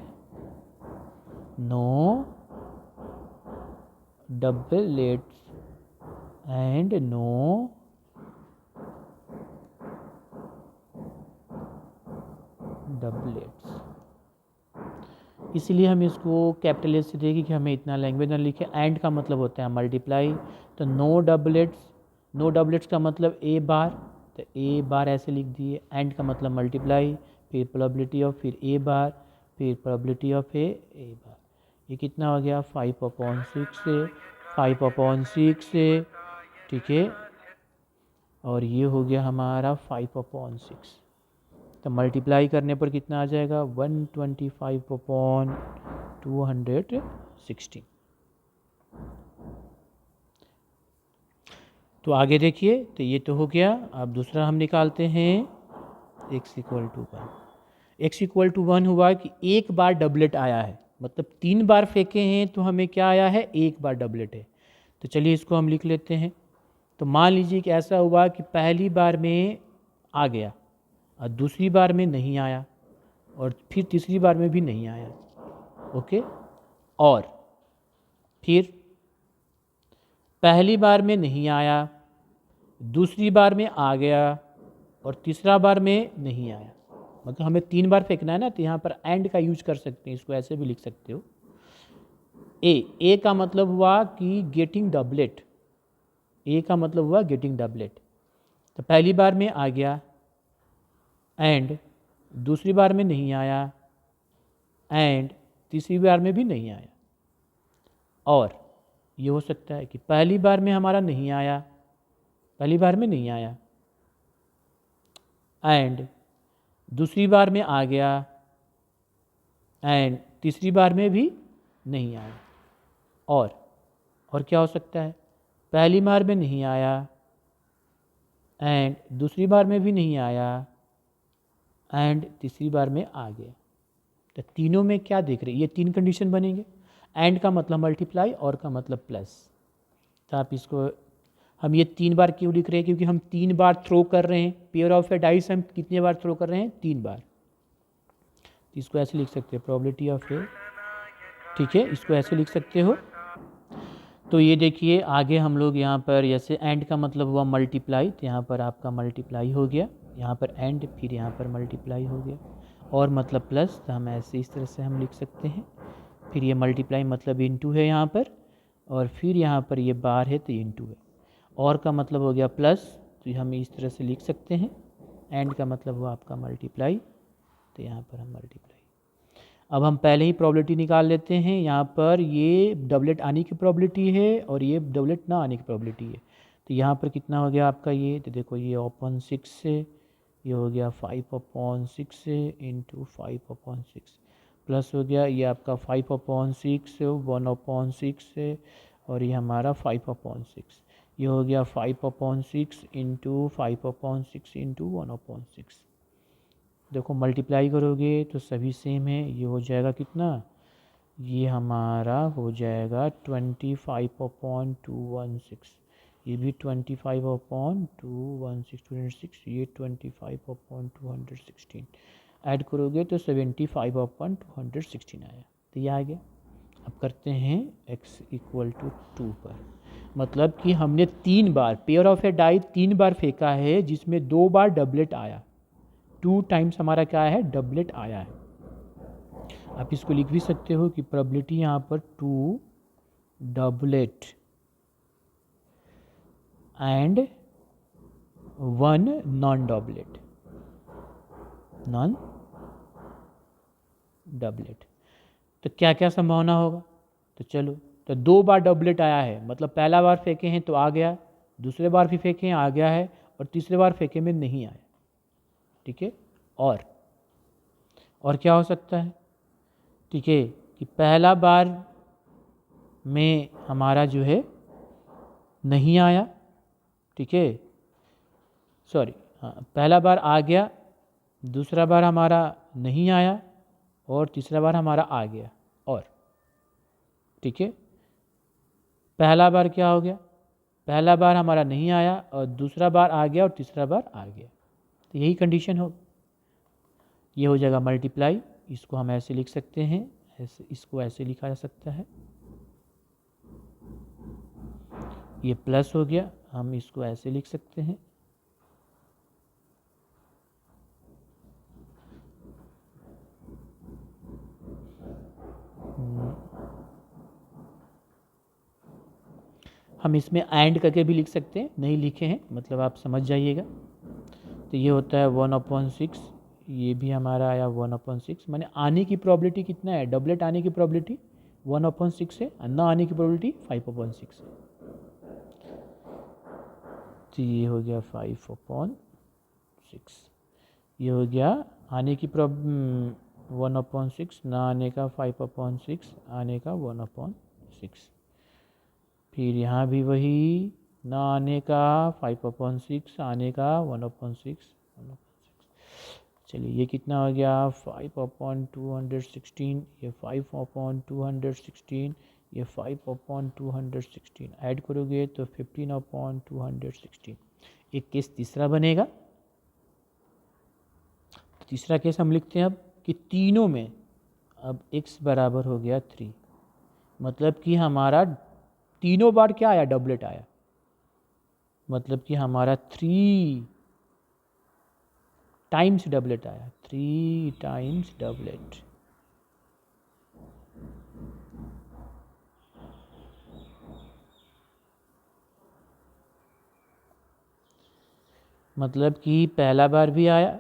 no doublets and no doublets, इसीलिए हम इसको कैपिटल एस से देंगे कि हमें इतना लैंग्वेज ना लिखे। एंड का मतलब होता है मल्टीप्लाई, तो नो डबलेट्स का मतलब ए बार, तो ए बार ऐसे लिख दिए। एंड का मतलब मल्टीप्लाई, फिर प्रोबेबिलिटी ऑफ, फिर ए बार, फिर प्रोबेबिलिटी ऑफ ए बार। ये कितना हो गया 5/6 से 5/6 से, ठीक है, और ये हो गया हमारा 5/6। तो मल्टीप्लाई करने पर कितना आ जाएगा 125/216। तो आगे देखिए, तो ये तो हो गया। अब दूसरा हम निकालते हैं x = 1। x = 1 हुआ कि एक बार डबलेट आया है, मतलब 3 बार फेंके हैं तो हमें क्या आया है, एक बार डबलेट है। तो चलिए इसको हम लिख लेते हैं। तो मान लीजिए कि ऐसा हुआ कि पहली बार में आ गया और दूसरी बार में नहीं आया और फिर तीसरी बार में भी नहीं आया, ओके। और फिर पहली बार में नहीं आया, दूसरी बार में आ गया और तीसरा बार में नहीं आया। मतलब हमें 3 बार फेंकना है ना, तो यहाँ पर एंड का यूज कर सकते हैं, इसको ऐसे भी लिख सकते हो। ए का मतलब हुआ कि गेटिंग डबलेट, ए का मतलब हुआ गेटिंग डबलेट। तो पहली बार में आ गया एंड दूसरी बार में नहीं आया एंड तीसरी बार में भी नहीं आया। और ये हो सकता है कि पहली बार में हमारा नहीं आया, पहली बार में नहीं आया एंड दूसरी बार में आ गया एंड तीसरी बार में भी नहीं आया। और क्या हो सकता है, पहली बार में नहीं आया एंड दूसरी बार में भी नहीं आया एंड तीसरी बार में आ गया। तो तीनों में क्या देख रहे हैं, ये 3 कंडीशन बनेंगे। एंड का मतलब मल्टीप्लाई, और का मतलब प्लस। तो आप इसको, हम ये 3 बार क्यों लिख रहे हैं, क्योंकि हम 3 बार थ्रो कर रहे हैं। पेयर ऑफ ए डाइस हम कितने बार थ्रो कर रहे हैं, 3 बार। तो इसको ऐसे लिख सकते हैं प्रोबेबिलिटी ऑफ ए, ठीक है, इसको ऐसे लिख सकते हो। तो ये देखिए आगे हम लोग यहाँ पर, जैसे एंड का मतलब हुआ मल्टीप्लाई, तो यहाँ पर आपका मल्टीप्लाई हो गया, यहाँ पर एंड, फिर यहाँ पर मल्टीप्लाई हो गया। और मतलब प्लस, तो हम ऐसे इस तरह से हम लिख सकते हैं। फिर ये मल्टीप्लाई मतलब इनटू है यहाँ पर, और फिर यहाँ पर ये बार है तो इनटू है। और का मतलब हो गया प्लस, तो हम इस तरह से लिख सकते हैं। एंड का मतलब हुआ आपका मल्टीप्लाई, तो यहाँ पर हम मल्टीप्लाई। अब हम पहले ही प्रोबेबिलिटी निकाल लेते हैं। यहाँ पर ये डबलेट आने की प्रोबेबिलिटी है और ये डबलेट ना आने की प्रोबेबिलिटी है। तो यहाँ पर कितना हो गया आपका ये, तो देखो ये 6 से, ये हो गया 5/6 से इंटू 5/6, प्लस हो गया ये आपका 5/6 से 1/6 से, और ये हमारा 5/6, ये हो गया 5/6 इंटू 5/6 इंटू 1/6। देखो मल्टीप्लाई करोगे तो सभी सेम है, ये हो जाएगा कितना, ये हमारा हो जाएगा 25/216, ये भी 25/216, ये 25/216 ऐड करोगे तो 75/216 आया। तो ये आ गया। अब करते हैं x = 2 पर, मतलब कि हमने 3 बार, पेयर ऑफ ए डाई 3 बार फेंका है, जिसमें 2 बार डबलेट आया। 2 टाइम्स हमारा क्या है, डबलेट आया है। आप इसको लिख भी सकते हो कि प्रोबेबिलिटी यहाँ पर 2 doublet and 1 non doublet, non doublet. तो क्या क्या संभावना होगा, तो चलो, तो 2 बार डबलेट आया है, मतलब पहला बार फेंके हैं तो आ गया, दूसरे बार भी फेंके हैं आ गया है, और तीसरे बार फेंके में नहीं आया, ठीक है। और क्या हो सकता है, ठीक है, कि पहला बार में हमारा जो है नहीं आया, ठीक है, सॉरी, हाँ, पहला बार आ गया, दूसरा बार हमारा नहीं आया, और तीसरा बार हमारा आ गया। और ठीक है, पहला बार क्या हो गया, पहला बार हमारा नहीं आया और दूसरा बार आ गया और तीसरा बार आ गया। तो यही कंडीशन हो, ये हो जाएगा मल्टीप्लाई। इसको हम ऐसे लिख सकते हैं, ऐसे, इसको ऐसे लिखा जा सकता है, ये प्लस हो गया, हम इसको ऐसे लिख सकते हैं, हम इसमें एंड करके भी लिख सकते हैं, नहीं लिखे हैं मतलब आप समझ जाइएगा। तो ये होता है 1/6, ये भी हमारा आया 1/6, माने आने की प्रोबेबिलिटी कितना है, डबलेट आने की प्रोबेबिलिटी 1/6 है, ना आने की प्रोबेबिलिटी 5/6 है। तो ये हो गया 5/6, ये हो गया आने की 1/6, ना आने का 5/6, आने का 1/6। फिर यहाँ भी वही, ना आने का 5/6, आने का 1/6। चलिए ये कितना हो गया 5/216, ये 5/216, ये 5/216 ऐड करोगे तो 15/216। एक केस तीसरा बनेगा। तीसरा केस हम लिखते हैं अब कि तीनों में अब x बराबर हो गया 3, मतलब कि हमारा तीनों बार क्या आया, डबलेट आया, मतलब कि हमारा 3 टाइम्स डबलेट आया, 3 टाइम्स डबलेट। मतलब कि पहला बार भी आया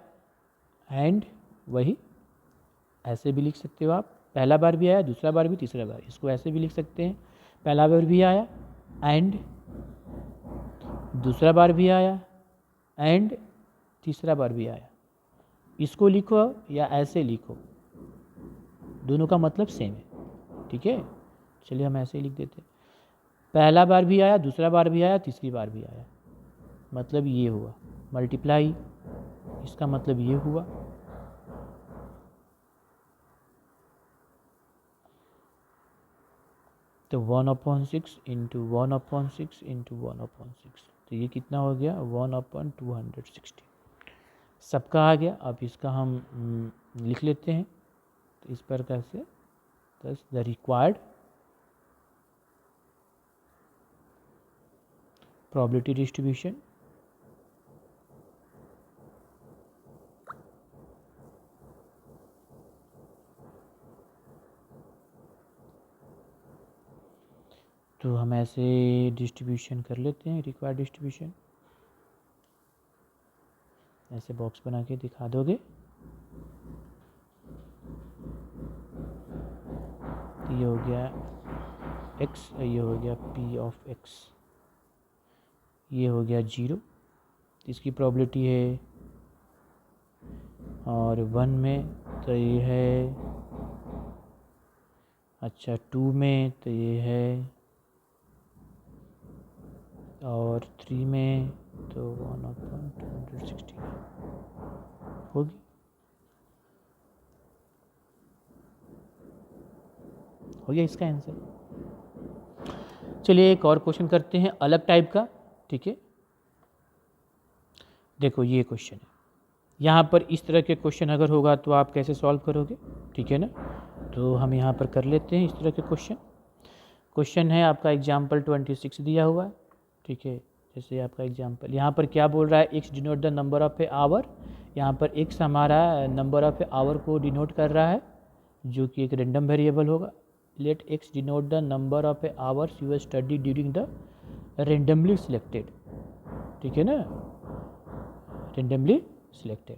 एंड वही, ऐसे भी लिख सकते हो आप, पहला बार भी आया, दूसरा बार भी, तीसरा बार, इसको ऐसे भी लिख सकते हैं, पहला बार भी आया एंड दूसरा बार भी आया एंड तीसरा बार भी आया। इसको लिखो या ऐसे लिखो, दोनों का मतलब सेम है, ठीक है। चलिए हम ऐसे ही लिख देते हैं, पहला बार भी आया, दूसरा बार भी आया, तीसरी बार भी आया, मतलब ये हुआ मल्टीप्लाई, इसका मतलब ये हुआ। तो 1/6 इंटू 1/6 इंटू 1/6, तो ये कितना हो गया 1/216, सबका आ गया। अब इसका हम लिख लेते हैं, तो इस प्रकार से thus the required probability distribution तो हम ऐसे डिस्ट्रीब्यूशन कर लेते हैं, रिक्वायर्ड डिस्ट्रीब्यूशन ऐसे बॉक्स बना के दिखा दोगे। तो ये हो गया x, ये हो गया p ऑफ x, ये हो गया 0, इसकी प्रोबेबिलिटी है, और 1 में तो ये है, अच्छा 2 में तो ये है, और 3 में तो 1/216 होगी। हो गया इसका आंसर। चलिए एक और क्वेश्चन करते हैं अलग टाइप का, ठीक है। देखो ये क्वेश्चन है, यहाँ पर इस तरह के क्वेश्चन अगर होगा तो आप कैसे सॉल्व करोगे, ठीक है ना। तो हम यहाँ पर कर लेते हैं इस तरह के क्वेश्चन। क्वेश्चन है आपका एग्जाम्पल 26 दिया हुआ है, ठीक है। जैसे आपका एग्जाम्पल यहाँ पर क्या बोल रहा है, x denote the number of a hour, यहाँ पर x हमारा नंबर ऑफ ए आवर को डिनोट कर रहा है, जो कि एक रेंडम वेरिएबल होगा। Let x denote the number of a hours you study during the randomly selected, ठीक है ना, randomly selected.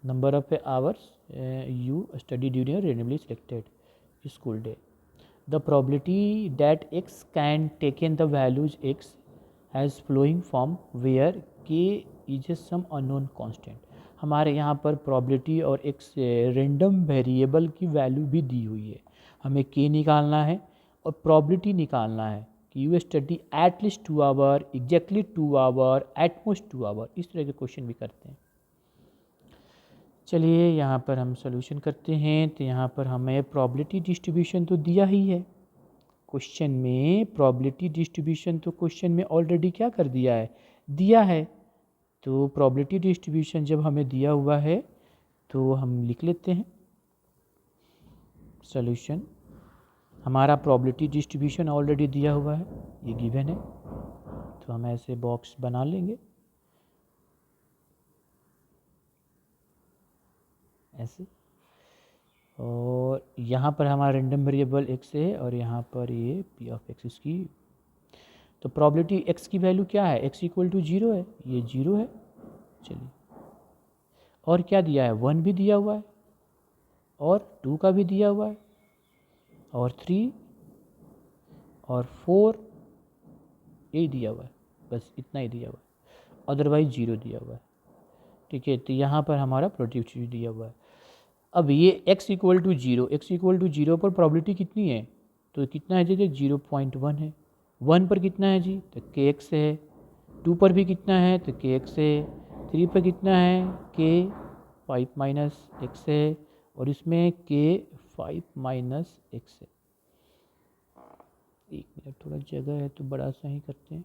number of hours you study during a randomly selected school day. The probability that x can taken the values x as flowing from where k is some unknown constant. हमारे यहाँ पर probability और x random variable की value भी दी हुई है, हमें k निकालना है और probability निकालना है कि you study at least 2 hour, exactly 2 hour, at most 2 hour, इस तरह के क्वेश्चन भी करते हैं। चलिए यहाँ पर हम सॉल्यूशन करते हैं। तो यहाँ पर हमें प्रोबेबिलिटी डिस्ट्रीब्यूशन तो दिया ही है क्वेश्चन में, प्रोबेबिलिटी डिस्ट्रीब्यूशन तो क्वेश्चन में ऑलरेडी क्या कर दिया है, दिया है। तो प्रोबेबिलिटी डिस्ट्रीब्यूशन जब हमें दिया हुआ है तो हम लिख लेते हैं सॉल्यूशन। हमारा प्रोबेबिलिटी डिस्ट्रीब्यूशन ऑलरेडी दिया हुआ है, ये गिवन है, तो हम ऐसे बॉक्स बना लेंगे ऐसे, और यहाँ पर हमारा रैंडम वेरिएबल x है और यहाँ पर ये p ऑफ x इसकी। तो प्रोबेबिलिटी x की वैल्यू क्या है, x इक्वल टू 0 है, ये 0 है। चलिए, और क्या दिया है, 1 भी दिया हुआ है और 2 का भी दिया हुआ है और 3 और 4 ये दिया हुआ है, बस इतना ही दिया हुआ है, अदरवाइज 0 दिया हुआ है। ठीक है, तो यहाँ पर हमारा प्रोबेबिलिटी दिया हुआ है। अब ये x equal to 0, x equal to 0 पर प्रोबेबिलिटी कितनी है, तो कितना है जी, 0.1 है। 1 पर कितना है जी, तो kx है। 2 पर भी कितना है, तो kx है। 3 पर कितना है, k 5 माइनस x है और इसमें k 5 माइनस x है। एक मिनट, थोड़ा जगह है तो बड़ा सा ही करते हैं।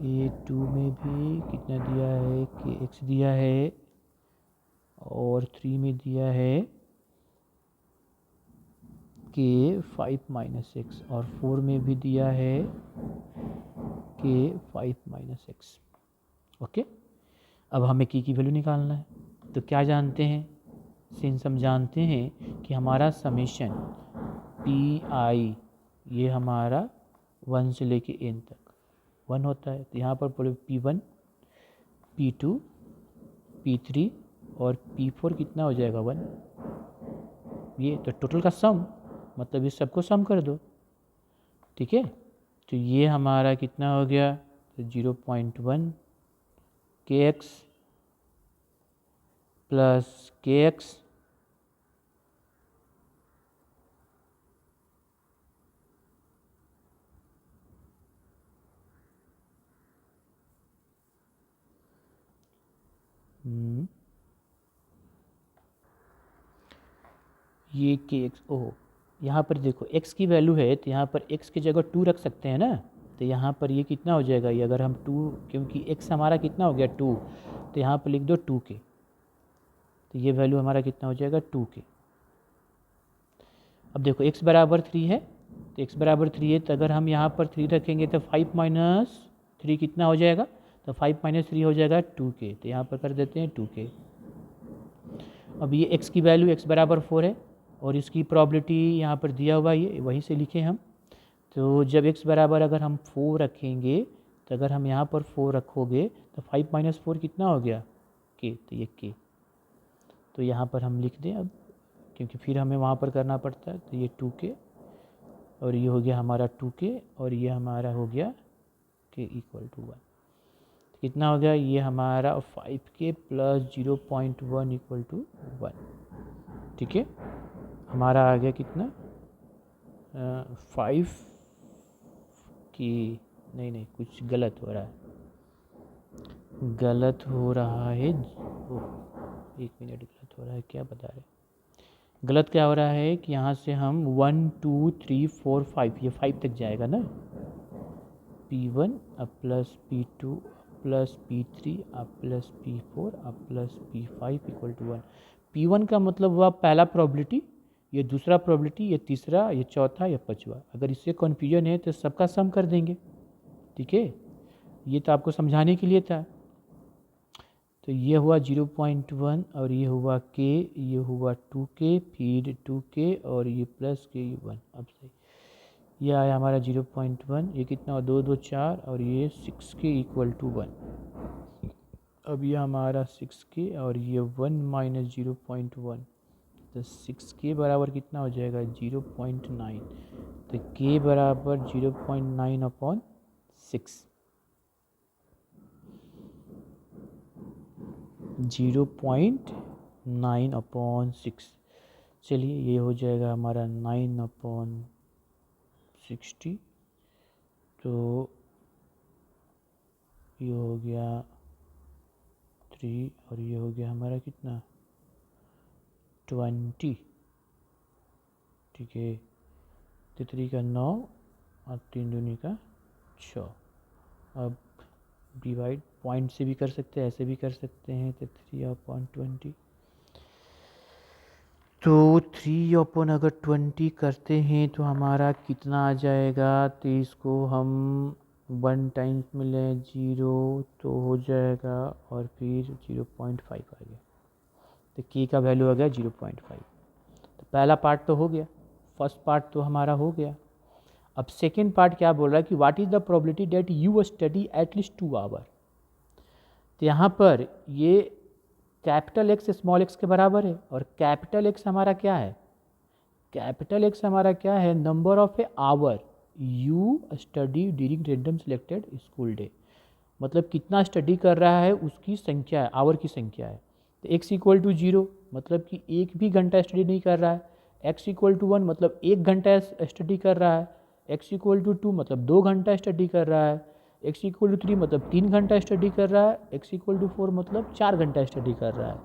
ये 2 में भी कितना दिया है, कि x दिया है और 3 में दिया है कि 5 माइनस एक्स और 4 में भी दिया है कि 5 माइनस एक्स। ओके, अब हमें की वैल्यू निकालना है। तो क्या जानते हैं, सिंस हम जानते हैं कि हमारा समेशन पी आई ये हमारा 1 से लेके n तक 1 होता है, तो यहाँ पर बोले P1, P2, P3 और P4 कितना हो जाएगा 1। ये तो टोटल का सम, मतलब इस सबको सम कर दो। ठीक है, तो ये हमारा कितना हो गया, तो 0.1 kx प्लस kx ये kx, ओह यहाँ पर देखो x की वैल्यू है तो यहाँ पर x की जगह 2 रख सकते हैं ना, तो यहाँ पर ये कितना हो जाएगा, ये अगर हम 2, क्योंकि x हमारा कितना हो गया 2, तो यहाँ पर लिख दो 2 के, तो ये वैल्यू हमारा कितना हो जाएगा 2 के। अब देखो x बराबर 3 है, तो x बराबर 3 है, तो अगर हम यहाँ पर 3 रखेंगे तो 5 माइनस 3 कितना हो जाएगा, तो 5 माइनस 3 हो जाएगा 2 के, तो यहाँ पर कर देते हैं 2 के। अब ये x की वैल्यू x बराबर 4 है और इसकी प्रोबेबिलिटी यहाँ पर दिया हुआ है, वहीं से लिखे हम। तो जब x बराबर अगर हम 4 रखेंगे, तो अगर हम यहाँ पर 4 रखोगे तो 5 माइनस 4 कितना हो गया k, तो ये k, तो यहाँ पर हम लिख दें अब, क्योंकि फिर हमें वहाँ पर करना पड़ता है। तो ये 2k और ये हो गया हमारा 2k और ये हमारा हो गया k इक्वल टू 1। कितना हो गया, ये हमारा 5k प्लस 0.1 इक्वल टू 1। ठीक है, हमारा आ गया कितना, 5 की, नहीं कुछ गलत हो रहा है, एक मिनट, गलत हो रहा है, क्या बता रहे, गलत क्या हो रहा है कि यहाँ से हम 1 2 3 4 5, ये 5 तक जाएगा ना, P1 अब प्लस P2 प्लस P3 अब प्लस P4 अब plus P5 equal to 1। P1 का मतलब हुआ पहला प्रोबेबिलिटी, ये दूसरा प्रोबेबिलिटी, ये तीसरा, ये चौथा, ये पांचवा। अगर इससे कन्फ्यूजन है तो सबका सम कर देंगे। ठीक है, ये तो आपको समझाने के लिए था। तो ये हुआ 0.1 और ये हुआ k, ये हुआ 2k, फिर 2k और ये प्लस k 1। अब सही, ये आया हमारा 0.1, ये कितना, 2 2 4 और ये 6k इक्वल टू 1। अब ये हमारा 6k और ये 1 माइनस 0.1, तो 6k बराबर कितना हो जाएगा 0.9, तो k बराबर 0.9 अपॉन 6, 0.9 अपॉन 6। चलिए, ये हो जाएगा हमारा 9 अपॉन 60, तो ये हो गया 3 और ये हो गया हमारा कितना 20। ठीक है, तो 3 का 9 और 3 दूनी का 6। अब डिवाइड पॉइंट से भी कर सकते हैं, ऐसे भी कर सकते हैं, तो 3/20, तो 3/20 अगर 20 करते हैं तो हमारा कितना आ जाएगा, तो इसको हम 1 टाइम्स में लें 0 तो हो जाएगा और फिर 0.5 आ गया। तो के का वैल्यू आ गया 0.5। तो पहला पार्ट तो हो गया, फर्स्ट पार्ट तो हमारा हो गया। अब सेकेंड पार्ट क्या बोल रहा है कि what is the probability that you study at least 2 hour. तो यहाँ पर ये कैपिटल एक्स स्मॉल एक्स के बराबर है, और कैपिटल एक्स हमारा क्या है, कैपिटल एक्स हमारा क्या है, number of a hour you study during random selected school day. मतलब कितना स्टडी कर रहा है उसकी संख्या है, आवर की संख्या है। तो x इक्वल टू 0 मतलब कि एक भी घंटा स्टडी नहीं कर रहा है, x इक्वल टू 1 मतलब 1 घंटा स्टडी कर रहा है, x इक्वल टू 2 मतलब 2 घंटा स्टडी कर रहा है, x इक्वल टू 3 मतलब 3 घंटा स्टडी कर रहा है, x इक्वल टू 4 मतलब 4 घंटा स्टडी कर रहा है।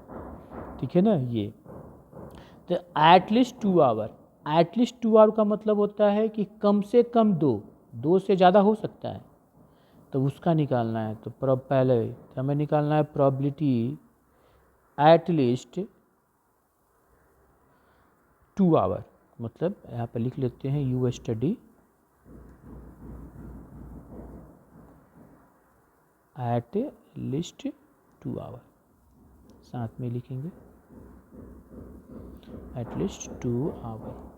ठीक है ना ये। तो एटलीस्ट 2 आवर, एटलीस्ट 2 आवर का मतलब होता है कि कम से कम 2 से ज़्यादा हो सकता है, तो उसका निकालना है। तो पहले हमें निकालना है प्रोबेबिलिटी एटलीस्ट 2 आवर, मतलब यहाँ पर लिख लेते हैं you study at least 2 hour, साथ में लिखेंगे एट लिस्ट 2 आवर।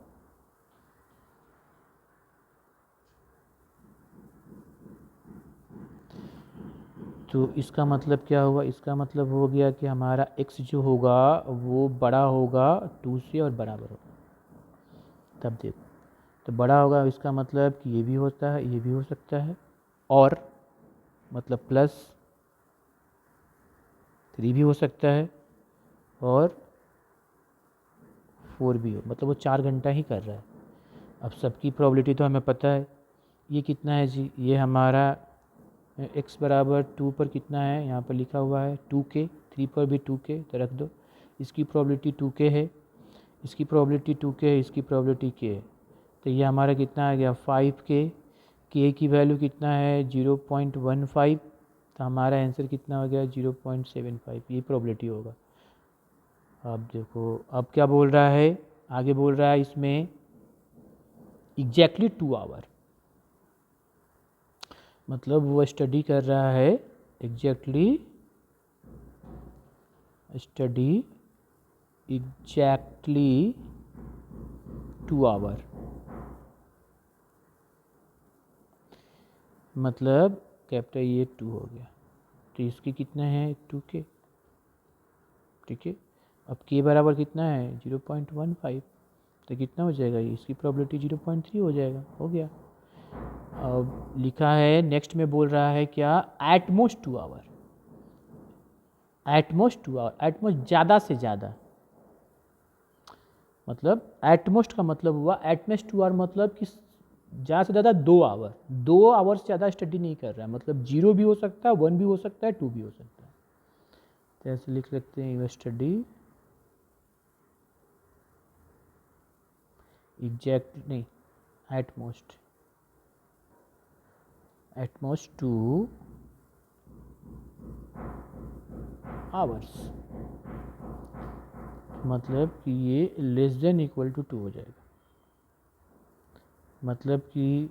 तो इसका मतलब क्या हुआ, इसका मतलब हो गया कि हमारा x जो होगा वो बड़ा होगा 2 से और बराबर होगा। तब देखो, तो बड़ा होगा इसका मतलब कि ये भी होता है, ये भी हो सकता है, और मतलब +3 भी हो सकता है, और 4 भी हो, मतलब वो 4 घंटा ही कर रहा है। अब सबकी प्रोबेबिलिटी तो हमें पता है, ये कितना है जी, ये हमारा x बराबर 2 पर कितना है, यहाँ पर लिखा हुआ है 2k, 3 पर भी 2k, तो रख दो। इसकी प्रोबेबिलिटी 2k है, इसकी प्रोबेबिलिटी 2k है, इसकी प्रोबेबिलिटी k है। तो ये हमारा कितना आ गया 5k, k की वैल्यू कितना है 0.15, तो हमारा आंसर कितना हो गया 0.75, ये प्रोबेबिलिटी होगा। अब देखो अब क्या बोल रहा है, आगे बोल रहा है इसमें एग्जैक्टली 2 आवर, मतलब वो स्टडी कर रहा है एग्जैक्टली 2 आवर, मतलब कैपिटल ये 2 हो गया, तो इसके कितना है 2k। ठीक है, अब k बराबर कितना है 0.15, तो कितना हो जाएगा, इसकी प्रोबेबिलिटी 0.3 हो जाएगा, हो गया। अब लिखा है नेक्स्ट में बोल रहा है क्या, at most 2 hour, at most 2 hour, at most ज़्यादा से ज़्यादा, मतलब एटमोस्ट का मतलब हुआ, एटमोस्ट 2 आवर मतलब कि ज़्यादा से ज़्यादा 2 आवर, 2 आवर से ज़्यादा स्टडी नहीं कर रहा है, मतलब 0 भी हो सकता है, 1 भी हो सकता है, 2 भी हो सकता है। तो ऐसे लिख सकते हैं यू स्टडी एग्जैक्ट नहीं, एटमोस्ट 2 आवर्स, मतलब कि ये लेस देन इक्वल टू 2 हो जाएगा, मतलब कि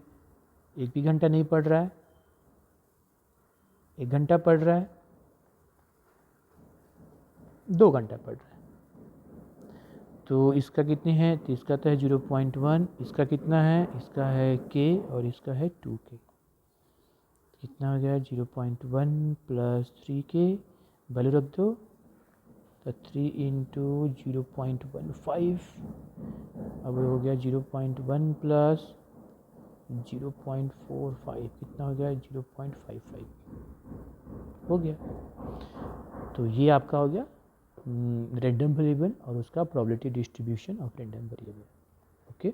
1 भी घंटा नहीं पढ़ रहा है, 1 घंटा पढ़ रहा है, 2 घंटा पढ़ रहा है। तो इसका कितने हैं, तो इसका तो है 0.1, इसका कितना है, इसका है k और इसका है 2k, कितना हो गया 0.1 प्लस 3k, वैल्यू रख दो, तो 3 इंटू 0.15, अब हो गया 0.1 प्लस 0.45, कितना हो गया 0.55 हो गया। तो ये आपका हो गया रैंडम वेरिएबल और उसका probability distribution of random variable. Okay.